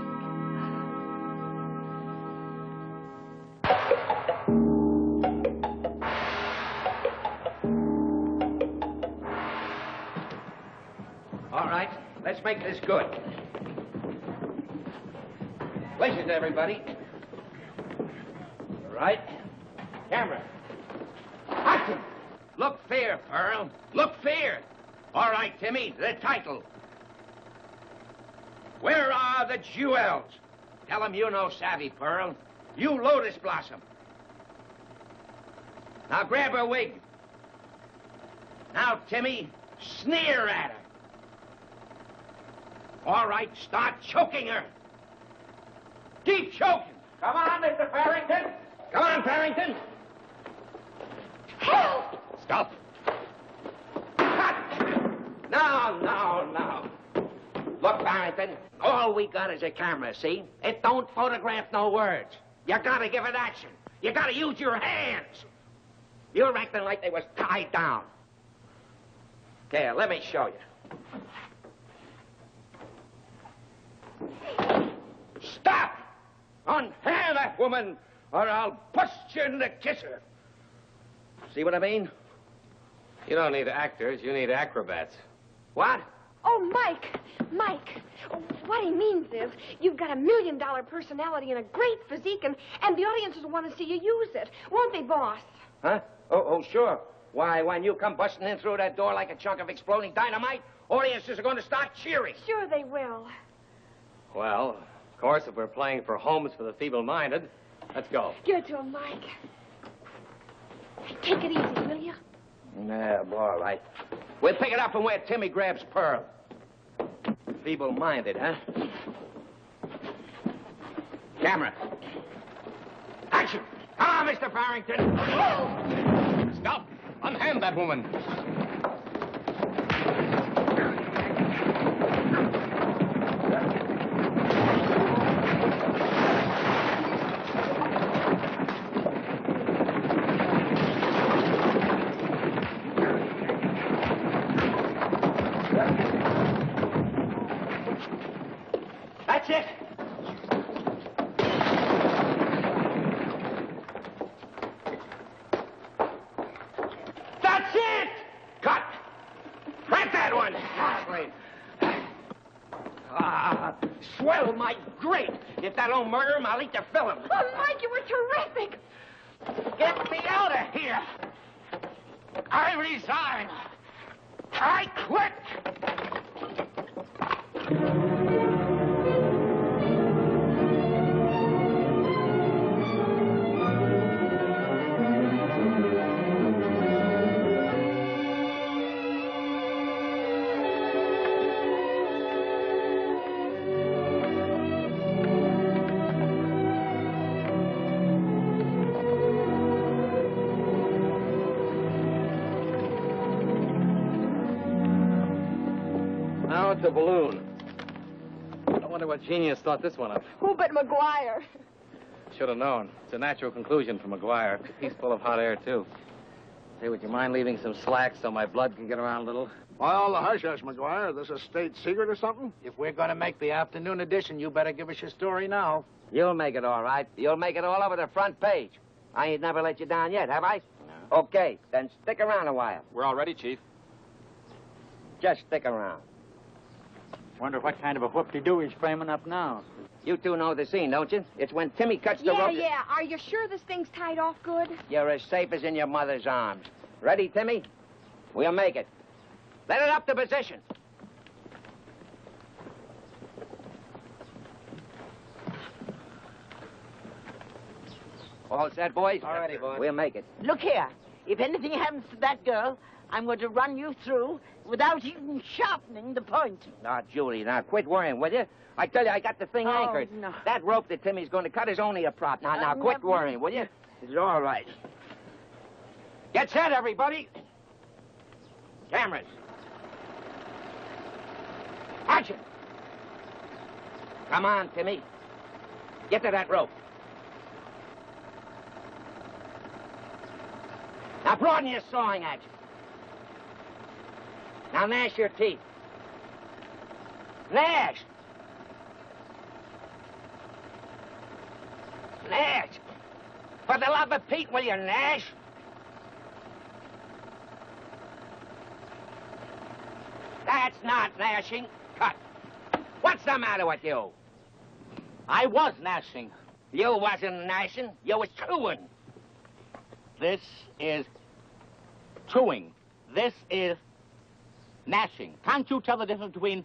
All right, let's make this good. Listen, everybody. All right. Camera. Action! Look fair, Pearl. Look fair. All right, Timmy, the title. Where are the jewels? Tell 'em you know savvy, Pearl. You Lotus Blossom. Now grab her wig. Now, Timmy, sneer at her. All right, start choking her. Keep choking. Come on, Mr. Farrington. Come on, Farrington. Help! Stop. Cut. Now. Look, Farrington, all we got is a camera, see? It don't photograph no words. You gotta give it action. You gotta use your hands. You're acting like they was tied down. Here, let me show you. Stop! Unhair that woman, or I'll bust you in the kisser. See what I mean? You don't need actors, you need acrobats. What? Oh, Mike. What he means is you've got $1 million personality and a great physique, and the audiences want to see you use it. Won't they, boss? Huh? Oh, sure. Why, when you come busting in through that door like a chunk of exploding dynamite, audiences are going to start cheering. Sure they will. Well, of course, if we're playing for homes for the feeble-minded, let's go. Give it to him, Mike. Take it easy, will you? Yeah, all right. We'll pick it up from where Timmy grabs Pearl. Feeble-minded, huh? Camera. Action! Come on, Mr. Farrington. Stop! Unhand that woman. That's it. That's it! Cut! Print that one! Swell, my great! If that don't murder him, I'll eat the film. Oh, Mike, you were terrific. Get me out of here! I resign! I quit! Now it's a balloon. I wonder what genius thought this one up. Who but McGuire? Should have known. It's a natural conclusion for McGuire. He's full of hot air, too. Say, would you mind leaving some slack so my blood can get around a little? Why all the hush-hush, McGuire? This a state secret or something? If we're going to make the afternoon edition, you better give us your story now. You'll make it all right. You'll make it all over the front page. I ain't never let you down yet, have I? No. Okay, then stick around a while. We're all ready, Chief. Just stick around. Wonder what kind of a whoop-de-doo he's framing up now. You two know the scene, don't you? It's when Timmy cuts the rope. Yeah. Are you sure this thing's tied off good? You're as safe as in your mother's arms. Ready, Timmy? We'll make it. Let it up to position. All set, boys? All righty, boys. We'll make it. Look here. If anything happens to that girl, I'm going to run you through without even sharpening the point. Now, Julie, now quit worrying, will you? I tell you, I got the thing anchored. No. That rope that Timmy's going to cut is only a prop. Now, quit worrying, will you? It's all right. Get set, everybody. Cameras. Action. Come on, Timmy. Get to that rope. Now, broaden your sawing action. Now, gnash your teeth. Gnash. Gnash. For the love of Pete, will you gnash? That's not gnashing. Cut. What's the matter with you? I was gnashing. You wasn't gnashing. You was chewing. This is chewing. This is gnashing. Can't you tell the difference between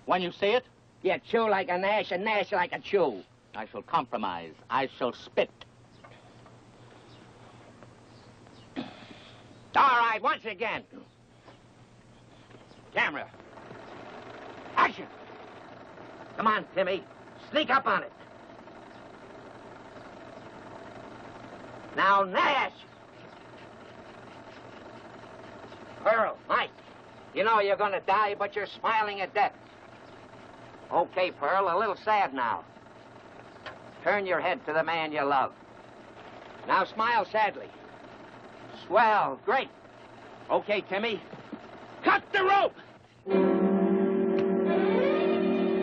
when you say it? You chew like a gnash and gnash like a chew. I shall compromise. I shall spit. All right, once again. Camera. Action. Come on, Timmy. Sneak up on it. Now, gnash. Pearl, Mike, you know you're going to die, but you're smiling at death. Okay, Pearl, a little sad now. Turn your head to the man you love. Now smile sadly. Swell, great. Okay, Timmy. Cut the rope!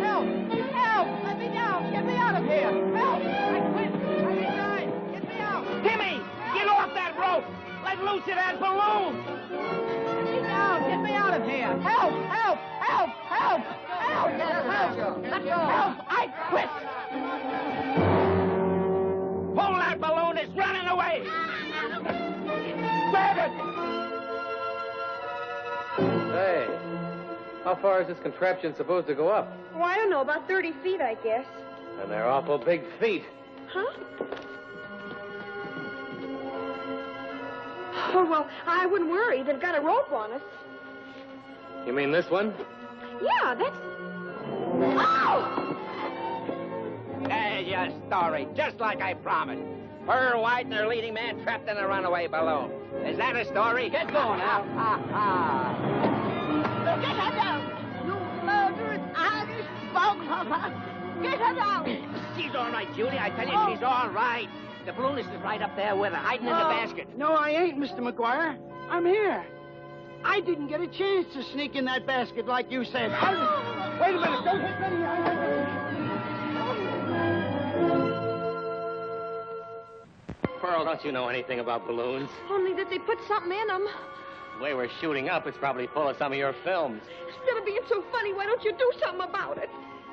Help! Help! Let me down! Get me out of here! Help! I quit! I resigned! Get me out! Timmy! Get off that rope! Let loose of that balloon! Get me down! Get me out of here! Help! Help! Help! Help! Help! Help! Let go! Help! I quit! Pull that balloon! It's running away! Grab it! Hey, how far is this contraption supposed to go up? Oh, I don't know, about 30 feet, I guess. And they're awful big feet. Huh? Oh, well, I wouldn't worry. They've got a rope on us. You mean this one? Yeah, that's... Oh! There's your story, just like I promised. Pearl White and her leading man trapped in a runaway balloon. Is that a story? Get going now. Get her down! You murderous Irish boghouse! Get her down! She's all right, Judy. I tell you, she's all right. The balloonist is right up there with her, hiding in the basket. No, I ain't, Mr. McGuire. I'm here. I didn't get a chance to sneak in that basket like you said. Wait a minute. Don't hit me. Pearl, don't you know anything about balloons? Only that they put something in them. The way we're shooting up, it's probably full of some of your films. Instead of being so funny, why don't you do something about it?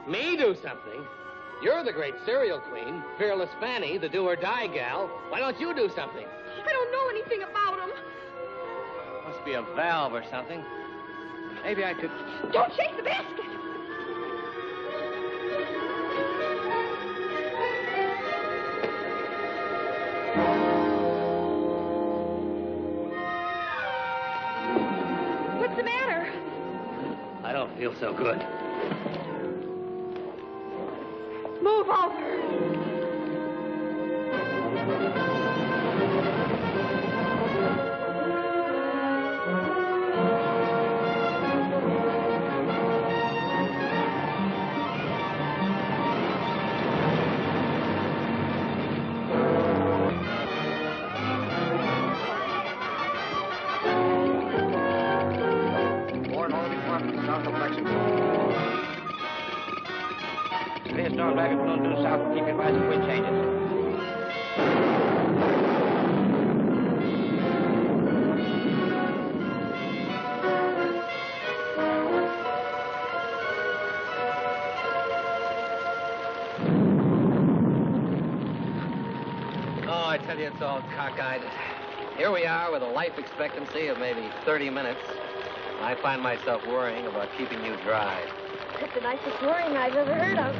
Me do something? You're the great serial queen, Fearless Fanny, the do-or-die gal. Why don't you do something? I don't know anything about them. Must be a valve or something. Maybe I could... Don't shake the basket. What's the matter? I don't feel so good. Move over. Clear storm back at balloon due south. Keep advised of wind changes. tell you it's all cockeyed. Here we are with a life expectancy of maybe 30 minutes. I find myself worrying about keeping you dry. That's the nicest worrying I've ever heard of.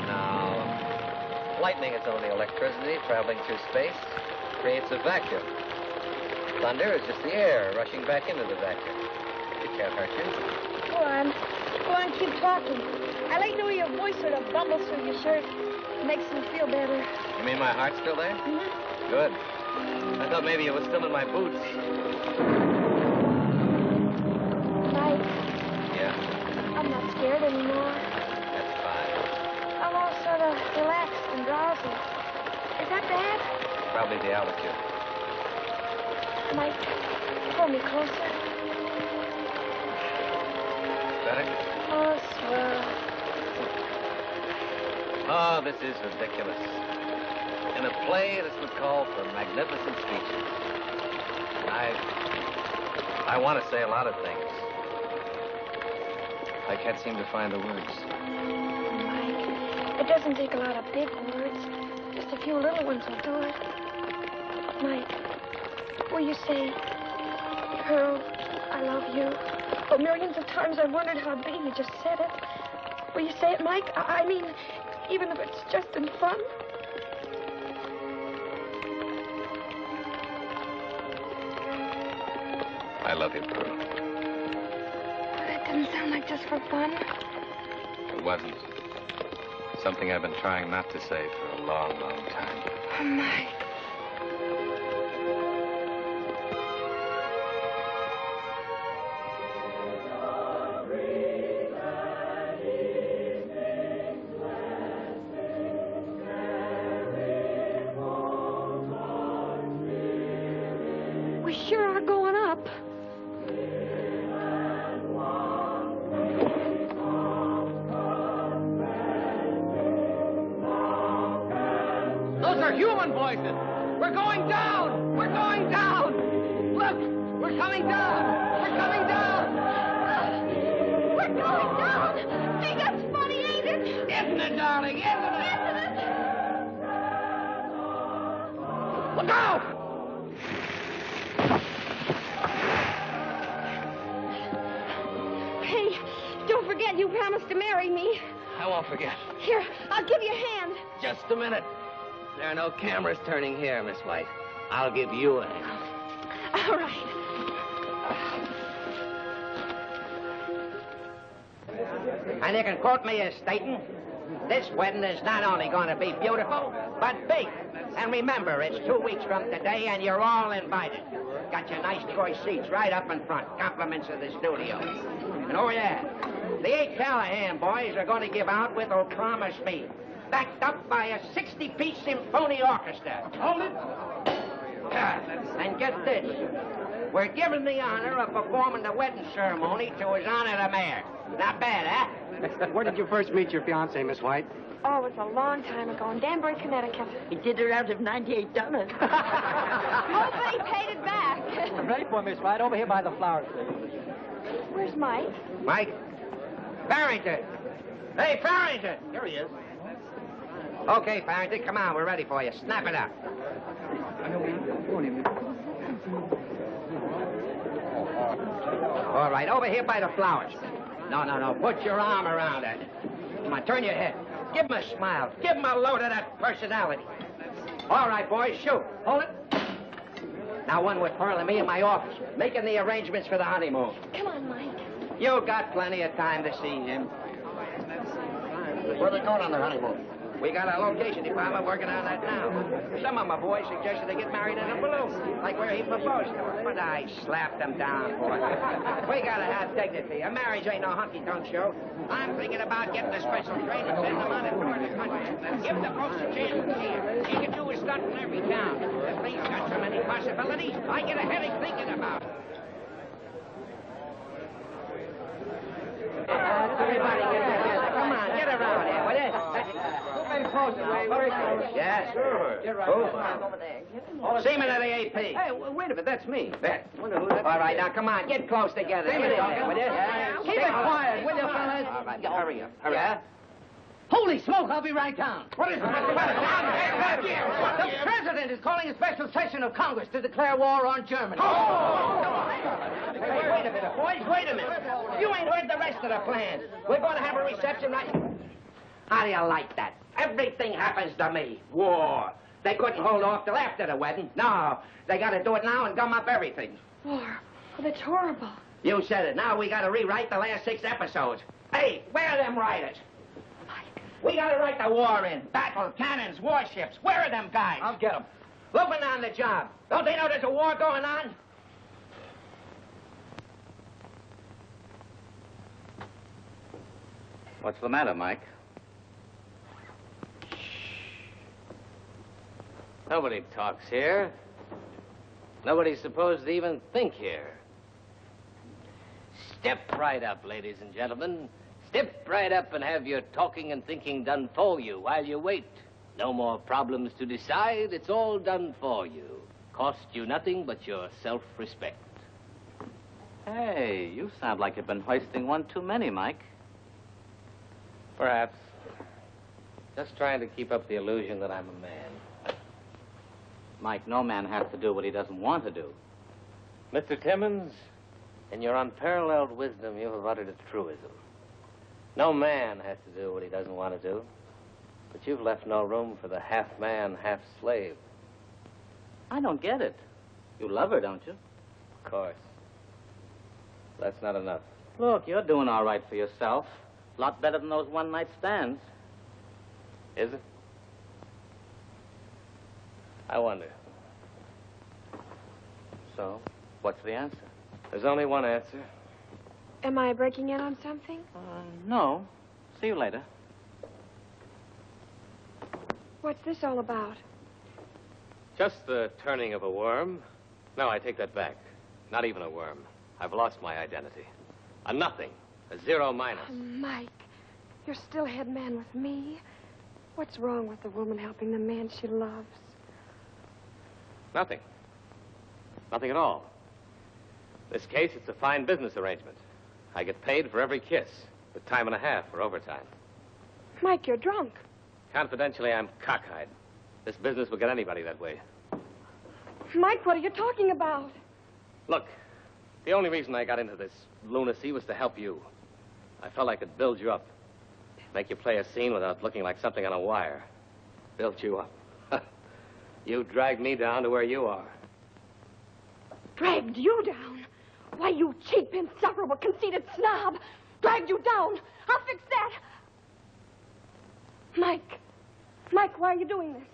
No. Lightning is only electricity traveling through space. Creates a vacuum. Thunder is just the air rushing back into the vacuum. It can't hurt you. Go on. Go on, keep talking. I like the way your voice sort of bubbles through your shirt. It makes me feel better. You mean my heart's still there? Mm-hmm. Good. I thought maybe it was still in my boots. Mike, Yeah, I'm not scared anymore. that's fine. I'm all sort of relaxed and drowsy. Is that bad? Probably the altitude. Mike, pull me closer. Better? Oh, swell. Oh, this is ridiculous. In a play, this would call for magnificent speeches. I want to say a lot of things. I can't seem to find the words. Mike, it doesn't take a lot of big words. Just a few little ones will do it. Mike, will you say, Pearl, I love you? Oh, millions of times I've wondered how it'd be. You just said it. Will you say it, Mike? I mean, even if it's just in fun. I love you, Pearl. Oh, that didn't sound like just for fun. It wasn't. Something I've been trying not to say for a long, long time. Oh, Mike. We sure are going up. Those are human voices. We're going down. We're going down. Look, we're coming down. We're coming down. We're going down. Hey, that's funny, ain't it? Isn't it, darling? Isn't it? Isn't it? Look out! Hey, don't forget you promised to marry me. I won't forget. Here, I'll give you a hand. Just a minute. There are no cameras turning here, Miss White. I'll give you a hand. All right. And you can quote me as stating, this wedding is not only going to be beautiful, but big. And remember, it's 2 weeks from today, and you're all invited. Got your nice choice seats right up in front. Compliments of the studio. And oh, yeah, the 8 Callahan boys are going to give out with Oh Promise Me, backed up by a 60-piece symphony orchestra. Hold it. And get this. We're given the honor of performing the wedding ceremony to His Honor the Mayor. Not bad, huh? Where did you first meet your fiancé, Miss White? Oh, it was a long time ago in Danbury, Connecticut. He did her out of $98. Hope they paid it back. I'm ready for Miss White. Over here by the flowers, please. Where's Mike? Mike? Farrington. Hey, Farrington. Here he is. Okay, Farrington, come on. We're ready for you. Snap it up. All right, over here by the flowers. No. Put your arm around it. Come on, turn your head. Give him a smile. Give him a load of that personality. All right, boys, shoot. Hold it. Now one with Pearl and me in my office, making the arrangements for the honeymoon. Come on, Mike. You got plenty of time to see him. Where are they going on their honeymoon? We got a location department working on that now. Some of my boys suggested they get married in a balloon, like where he proposed to her. But I slapped them down for it. We gotta have dignity. A marriage ain't no hunky-tonk show. I'm thinking about getting a special train and sending them on a tour of the country. Give the folks a chance to see her. You can do a stunt in every town. The thing's got so many possibilities, I get a headache thinking about it. Everybody get together. Come on, get around here, will you? Yeah, sure. Seaman of the AP. Hey, wait a minute, that's me. There. All right, now come on, get close together. Get in there, will you? Keep it quiet, will you, fellas? All right, hurry up. Hurry up. Holy smoke, I'll be right down. What is it? The president is calling a special session of Congress to declare war on Germany. Hey, wait a minute, boys, wait a minute. You ain't heard the rest of the plan. We're going to have a reception right... How do you like that? Everything happens to me. War. They couldn't hold off till after the wedding. No, they got to do it now and gum up everything. War? Well, that's horrible. You said it. Now we got to rewrite the last 6 episodes. Hey, where are them writers? We got to write the war in. Battle, cannons, warships. Where are them guys? I'll get them. Looking on the job. Don't they know there's a war going on? What's the matter, Mike? Nobody talks here. Nobody's supposed to even think here. Step right up, ladies and gentlemen. Step right up and have your talking and thinking done for you while you wait. No more problems to decide. It's all done for you. Cost you nothing but your self-respect. Hey, you sound like you've been hoisting one too many, Mike. Perhaps. Just trying to keep up the illusion that I'm a man. Mike, no man has to do what he doesn't want to do. Mr. Timmons, in your unparalleled wisdom, you have uttered a truism. No man has to do what he doesn't want to do. But you've left no room for the half-man, half-slave. I don't get it. You love her, don't you? Of course. That's not enough. Look, you're doing all right for yourself. A lot better than those one-night stands. Is it? I wonder. So, what's the answer? There's only one answer. Am I breaking in on something? No. See you later. What's this all about? Just the turning of a worm. No, I take that back. Not even a worm. I've lost my identity. A nothing. A zero minus. Oh, Mike, you're still head man with me. What's wrong with the woman helping the man she loves? Nothing. Nothing at all. In this case, it's a fine business arrangement. I get paid for every kiss, with time and a half for overtime. Mike, you're drunk. Confidentially, I'm cockeyed. This business will get anybody that way. Mike, what are you talking about? Look, the only reason I got into this lunacy was to help you. I felt I could build you up. Make you play a scene without looking like something on a wire. Build you up. You dragged me down to where you are. Dragged you down? Why, you cheap, insufferable, conceited snob. Dragged you down. I'll fix that. Mike, why are you doing this?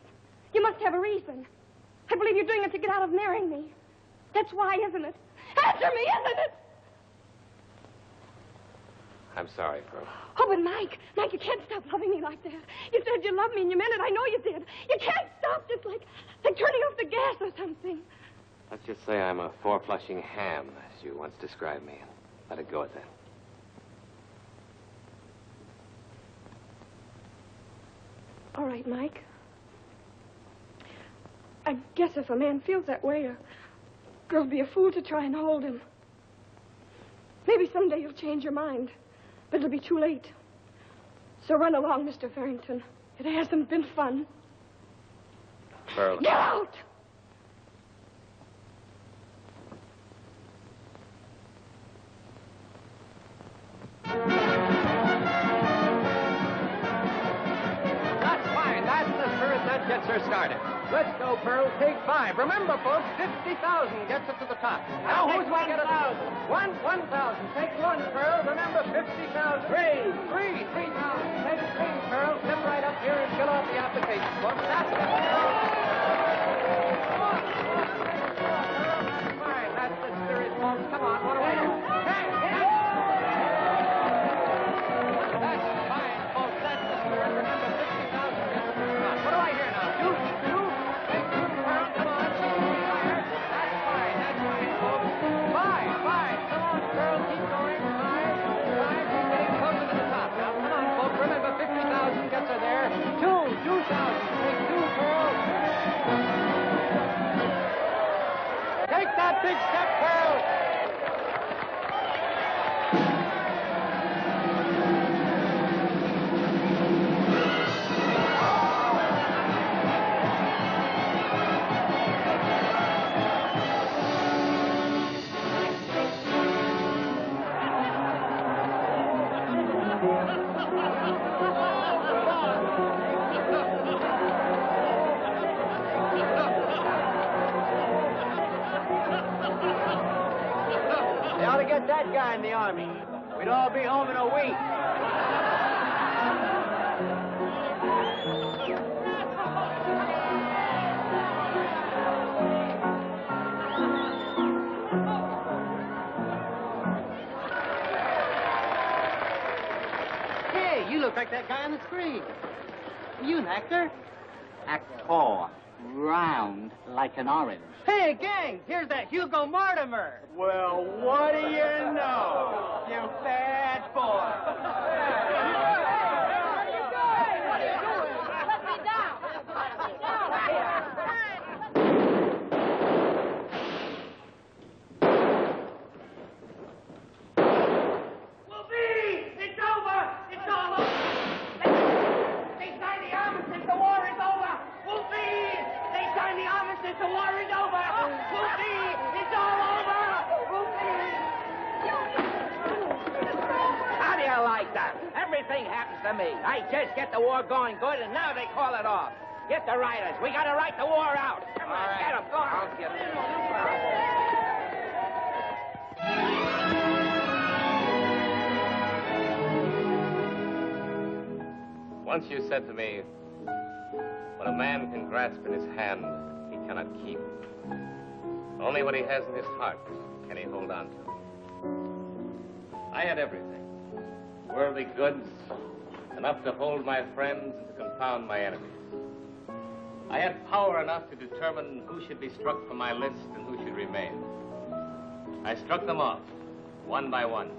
You must have a reason. I believe you're doing it to get out of marrying me. That's why, isn't it? Answer me, isn't it? I'm sorry, Pearl. Oh, but Mike, you can't stop loving me like that. You said you loved me and you meant it. I know you did. You can't stop just like turning off the gas or something. Let's just say I'm a four-flushing ham, as you once described me, and let it go at that. All right, Mike. I guess if a man feels that way, a girl'll be a fool to try and hold him. Maybe someday you'll change your mind, but it'll be too late. So run along, Mr. Farrington. It hasn't been fun. Pearl. Get out! That's fine. That's the spirit that gets her started. Let's go, Pearl. Take 5. Remember, folks, 50,000 gets it to the top. Now, who's going to get it? 1,000. 1,000. Take 1, Pearl. Remember, 50,000. 3. 3,000. Take 3, Pearl. Step right up here and fill out the application, folks. That's it, Pearl. Come on. That's fine. That's the spirit, folks. Come on. What do I do? Hey! That's fine, folks. That's the spirit. Remember, 50,000 gets it to the top. What do I hear now? 2. Take 2, Pearl. Come on. That's fine. That's fine, folks. 5. Come on, Pearl. Keep going. 5. Keep getting closer to the top now. Come on, folks. Remember, 50,000 gets her there. 2,000. Take 2, Pearl. They ought to get that guy in the Army. We'd all be home in a week. Hey, you look like that guy on the screen. Are you an actor? Actor. Round like an orange. Hey, gang, here's that Hugo Mortimer. Well, what do you know, you bad boy? Let me down. Let me Wolfie! It's over! It's all over! They signed the armistice, the war is over! Wolfie! They signed the armistice, the war is over! Wolfie! It's all over! Wolfie! How do you like that? Everything happens to me. I just get the war going good, and now they call it off. Get the writers. We got to write the war out. Come on, get them. Go on. I'll get Once you said to me, what a man can grasp in his hand, he cannot keep. Only what he has in his heart can he hold on to. I had everything. Worldly goods, enough to hold my friends and to confound my enemies. I had power enough to determine who should be struck from my list and who should remain. I struck them off, one by one,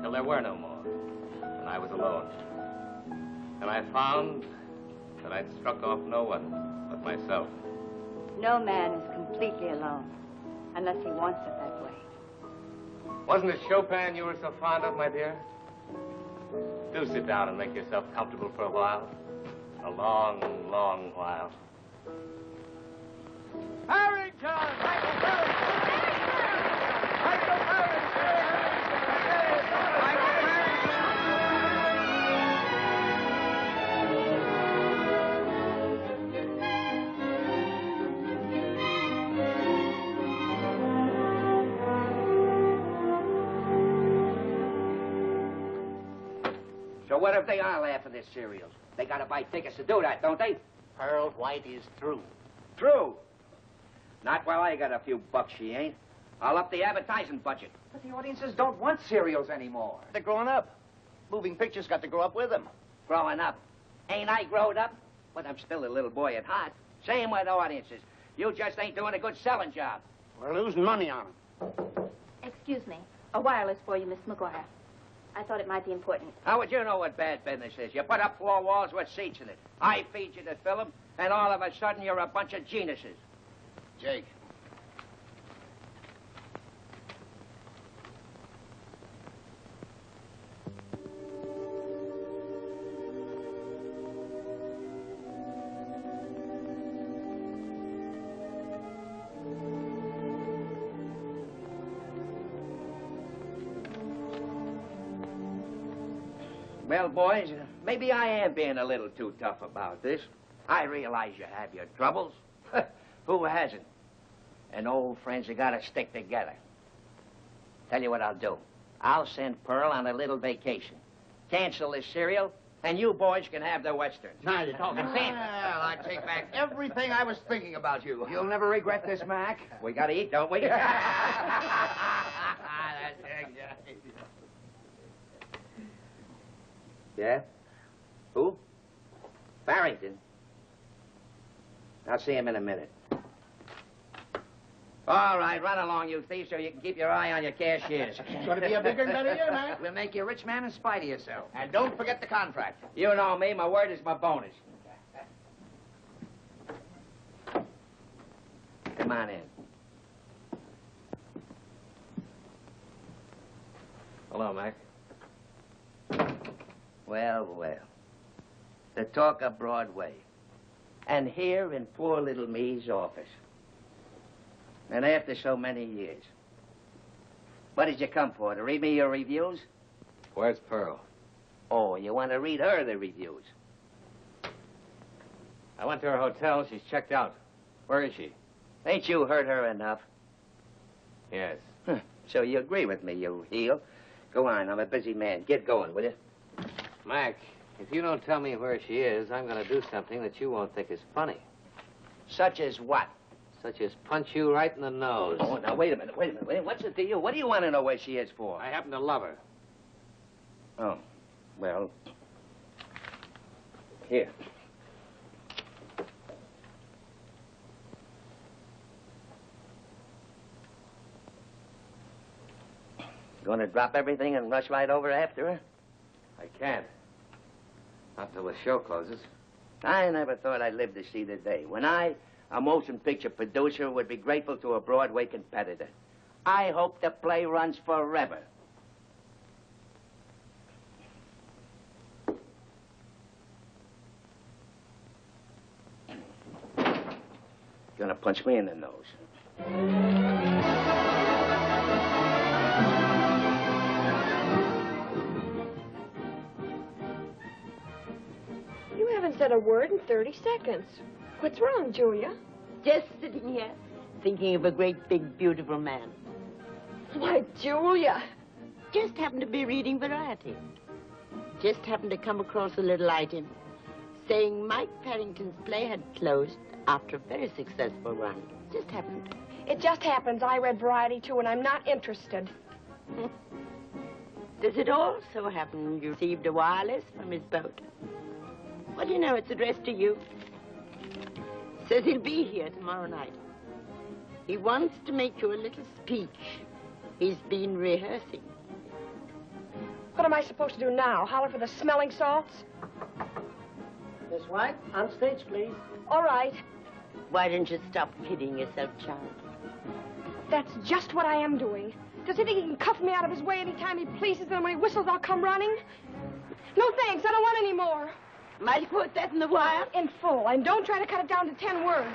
till there were no more, and I was alone. And I found that I'd struck off no one but myself. No man is completely alone, unless he wants it that way. Wasn't it Chopin you were so fond of, my dear? Do sit down and make yourself comfortable for a while. A long, long while. Harrington! Michael Harrington! Michael Harrington! So what if they are laughing at cereals? They gotta buy tickets to do that, don't they? Pearl White is through. True. Not while I got a few bucks, she ain't. I'll up the advertising budget. But the audiences don't want cereals anymore. They're growing up. Moving pictures got to grow up with them. Growing up? Ain't I growed up? But I'm still a little boy at heart. Same with audiences. You just ain't doing a good selling job. We're losing money on them. Excuse me. A wireless for you, Miss McGuire. I thought it might be important. How would you know what bad business is? You put up 4 walls with seats in it. I feed you the film, and all of a sudden you're a bunch of geniuses. Jake. Well, boys, maybe I am being a little too tough about this. I realize you have your troubles. Who hasn't? And old friends have got to stick together. Tell you what I'll do. I'll send Pearl on a little vacation. Cancel this cereal, and you boys can have the Westerns. Now you're talking sense. Well, I take back everything I was thinking about you. You'll never regret this, Mac. We got to eat, don't we? Yeah? Who? Barrington. I'll see him in a minute. All right, run along, you thief, so you can keep your eye on your cashiers. It's going to be a bigger and better year, Mac. We'll make you a rich man in spite of yourself. And don't forget the contract. You know me. My word is my bonus. Come on in. Hello, Mac. Well, well. The talk of Broadway. And here in poor little me's office. And after so many years. What did you come for? To read me your reviews? Where's Pearl? Oh, you want to read her the reviews? I went to her hotel. She's checked out. Where is she? Ain't you heard her enough? Yes. Huh. So you agree with me, you heel. Go on, I'm a busy man. Get going, will you? Mac, if you don't tell me where she is, I'm going to do something that you won't think is funny. Such as what? Such as punch you right in the nose. Oh, now, wait a minute. What's it to you? What do you want to know where she is for? I happen to love her. Oh, well, here. Going to drop everything and rush right over after her? I can't. Not till the show closes. I never thought I'd live to see the day when I, a motion picture producer, would be grateful to a Broadway competitor. I hope the play runs forever. Gonna punch me in the nose. You haven't said a word in 30 seconds. What's wrong, Julia? Just sitting here, thinking of a great, big, beautiful man. Why, Julia. Just happened to be reading Variety. Just happened to come across a little item saying Mike Parrington's play had closed after a very successful run. Just happened. It just happens I read Variety, too, and I'm not interested. Does it also happen you received a wireless from his boat? Well, you know, it's addressed to you. Says he'll be here tomorrow night. He wants to make you a little speech. He's been rehearsing. What am I supposed to do now? Holler for the smelling salts? Miss White, on stage, please. All right. Why don't you stop kidding yourself, child? That's just what I am doing. Does he think he can cuff me out of his way anytime he pleases, and when he whistles, I'll come running? No, thanks. I don't want any more. Might you quote that in the wire? In full. And don't try to cut it down to 10 words.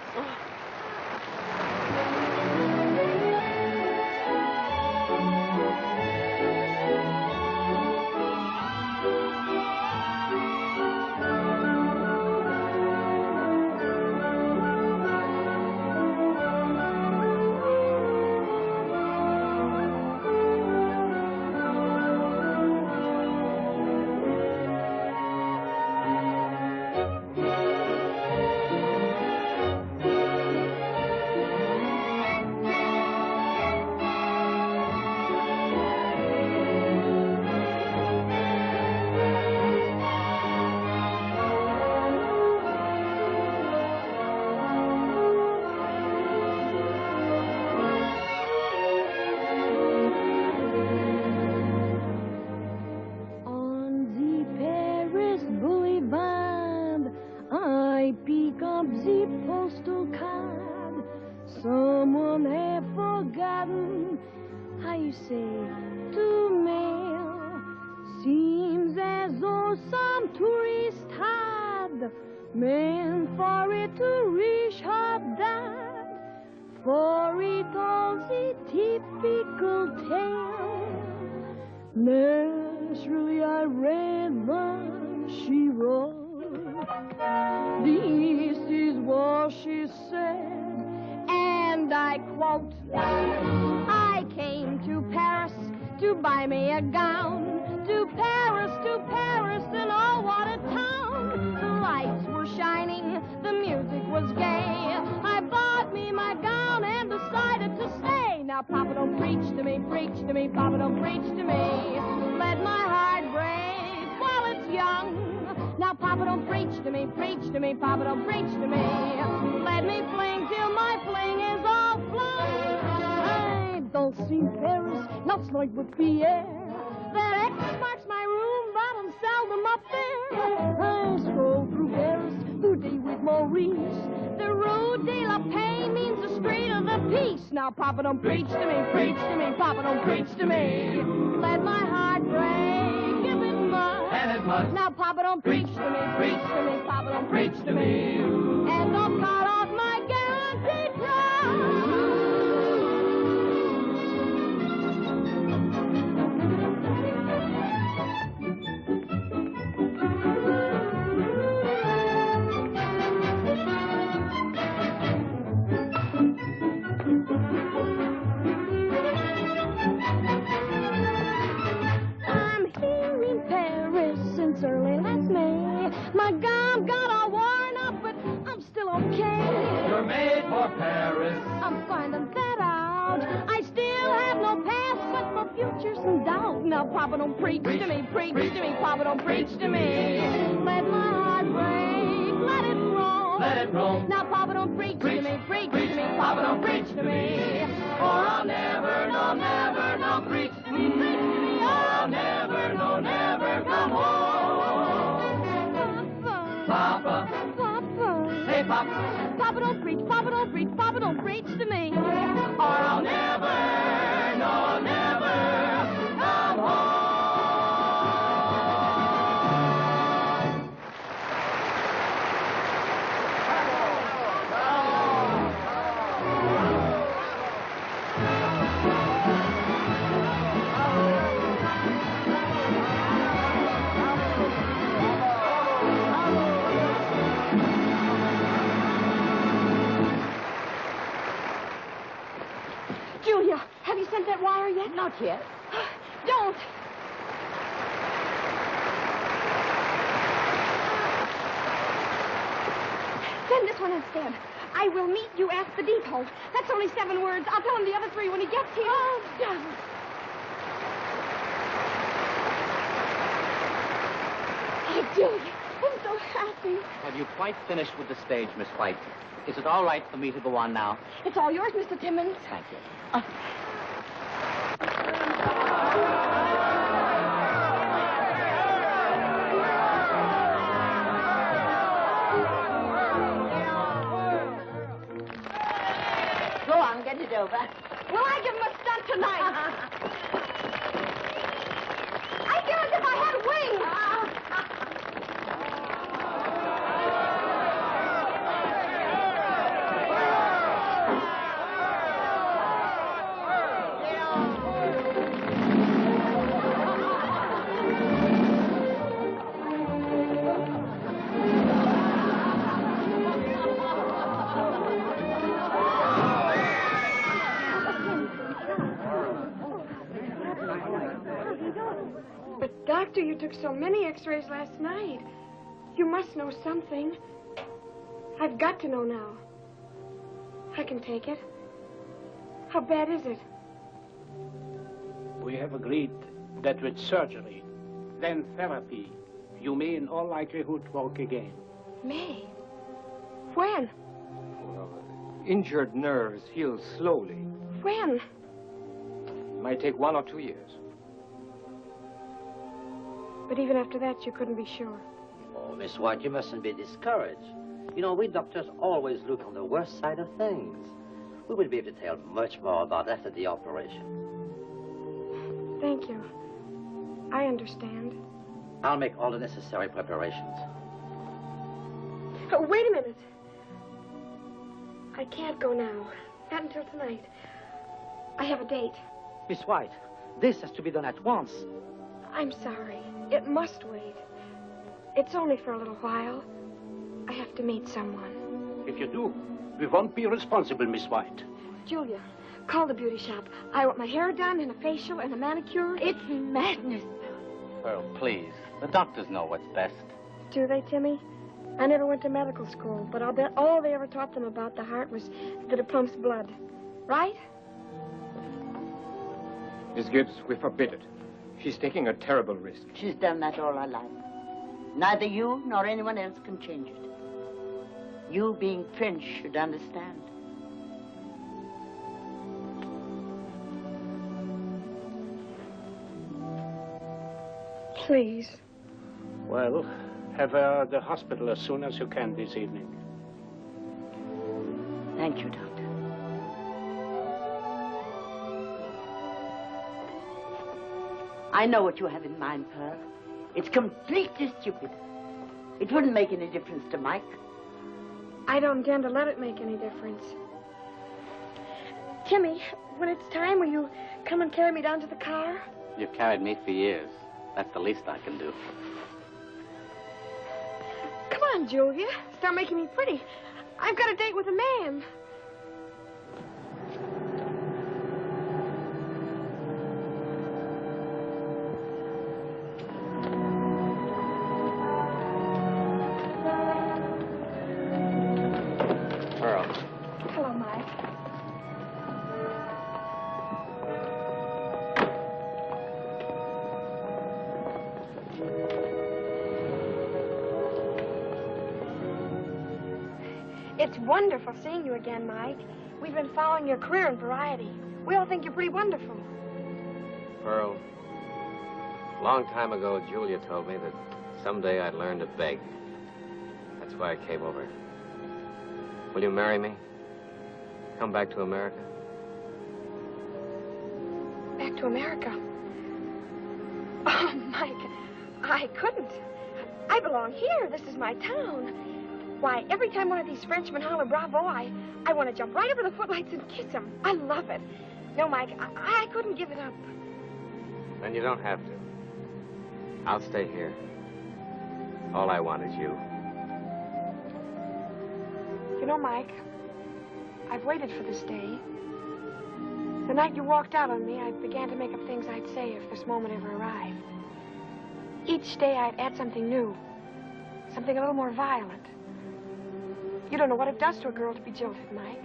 Papa, don't preach to me, preach to me, Papa, don't preach to me. Let my heart break, if it must. And it must. Now, Papa, don't preach to me, preach to me, Papa, don't preach to me. And don't cut off my guaranteed here in Paris since early last May. My gum got all worn up, but I'm still okay. You're made for Paris. I'm finding that out. I still have no past, but my future's in doubt. Now, Papa, don't preach to me, preach to me, Papa, don't preach to me. Let my heart break, let it roll. Let it roll. Now, Papa, don't preach to me, preach to me, Papa, don't preach to me. Or I'll never, no, never, no, preach to me. Preach to me, Or I'll never, no, never come home. Papa. Papa. Hey, Papa. Papa, don't preach, Papa, don't preach, Papa, don't preach to me. Or I'll never, no, never come home. Julia, have you sent that wire yet? Not yet. Don't. Send this one instead. I will meet you at the depot. That's only 7 words. I'll tell him the other 3 when he gets here. Oh, done. Oh, Julia, I'm so happy. Have you quite finished with the stage, Miss White? Is it all right for me to go on now? It's all yours, Mr. Timmons. Thank you. Go on, get it over. Will I give him a stunt tonight? I feel as if I had wings. But, Doctor, you took so many x-rays last night. You must know something. I've got to know now. I can take it. How bad is it? We have agreed that with surgery, then therapy, you may in all likelihood walk again. May? When? Injured nerves heal slowly. When? Might take 1 or 2 years. But even after that, you couldn't be sure. Oh, Miss White, you mustn't be discouraged. You know, we doctors always look on the worst side of things. We will be able to tell much more about after the operation. Thank you. I understand. I'll make all the necessary preparations. Oh, wait a minute. I can't go now. Not until tonight. I have a date. Miss White, this has to be done at once. I'm sorry. It must wait. It's only for a little while. I have to meet someone. If you do, we won't be responsible, Miss White. Julia, call the beauty shop. I want my hair done and a facial and a manicure. It's madness. Pearl, please. The doctors know what's best. Do they, Timmy? I never went to medical school, but I'll bet all they ever taught them about the heart was that it pumps blood. Right? Miss Gibbs, we forbid it. She's taking a terrible risk. She's done that all her life. Neither you nor anyone else can change it. You, being French, should understand. Please. Well, have her at the hospital as soon as you can this evening. Thank you, Doctor. I know what you have in mind, Pearl. It's completely stupid. It wouldn't make any difference to Mike. I don't intend to let it make any difference. Timmy, when it's time, will you come and carry me down to the car? You've carried me for years. That's the least I can do. Come on, Julia. Start making me pretty. I've got a date with a man. It's wonderful seeing you again, Mike. We've been following your career in variety. We all think you're pretty wonderful. Pearl, a long time ago, Julia told me that someday I'd learn to beg. That's why I came over. Will you marry me? Come back to America? Back to America? Oh, Mike, I couldn't. I belong here. This is my town. Why, every time one of these Frenchmen holler bravo, I want to jump right over the footlights and kiss him. I love it. No, Mike, I couldn't give it up. Then you don't have to. I'll stay here. All I want is you. You know, Mike, I've waited for this day. The night you walked out on me, I began to make up things I'd say if this moment ever arrived. Each day I'd add something new, something a little more violent. You don't know what it does to a girl to be jilted, Mike.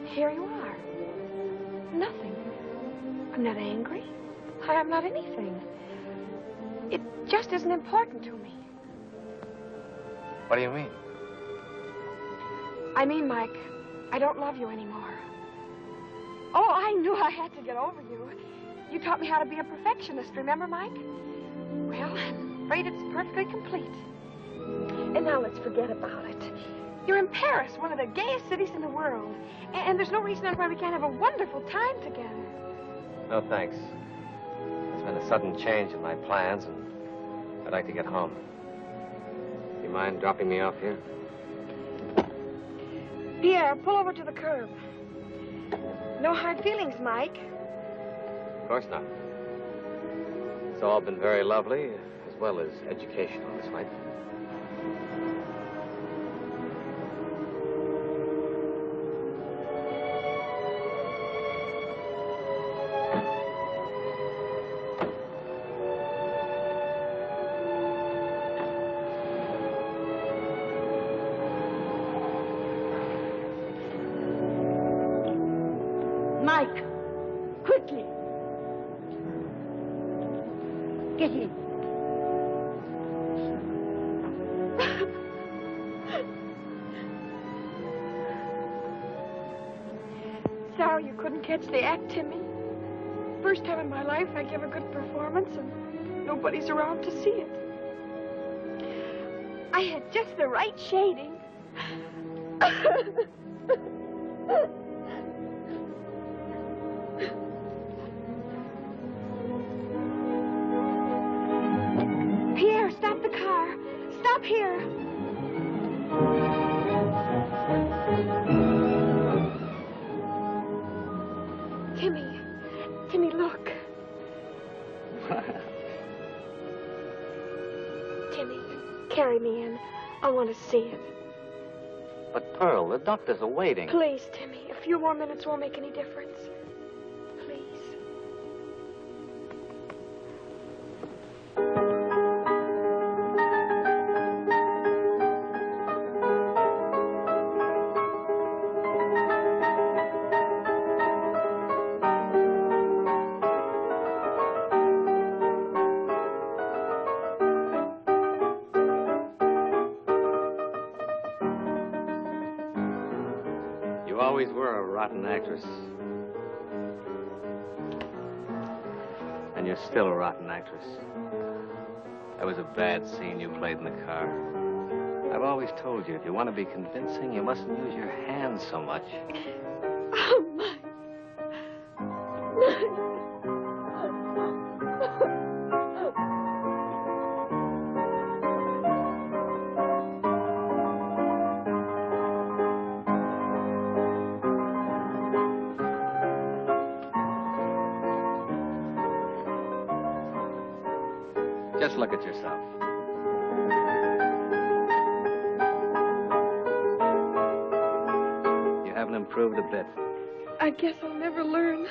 Here you are. Nothing. I'm not angry. I'm not anything. It just isn't important to me. What do you mean? I mean, Mike, I don't love you anymore. Oh, I knew I had to get over you. You taught me how to be a perfectionist, remember, Mike? Well, I'm afraid it's perfectly complete. And now let's forget about it. You're in Paris, one of the gayest cities in the world. And there's no reason why we can't have a wonderful time together. No, thanks. There's been a sudden change in my plans, and I'd like to get home. Do you mind dropping me off here? Pierre, pull over to the curb. No hard feelings, Mike. Of course not. It's all been very lovely, as well as educational, Miss White. Mike, quickly. Get in. Sorry you couldn't catch the act, Timmy. First time in my life I give a good performance and nobody's around to see it. I had just the right shading. Pierre, stop the car. Stop here. Timmy, look. Timmy, carry me in. I want to see it. But, Pearl, the doctors are waiting. Please, Timmy. A few more minutes won't make any difference. Please. You always were a rotten actress. And you're still a rotten actress. That was a bad scene you played in the car. I've always told you, if you want to be convincing, you mustn't use your hands so much. Oh, my. Just look at yourself. You haven't improved a bit. I guess I'll never learn.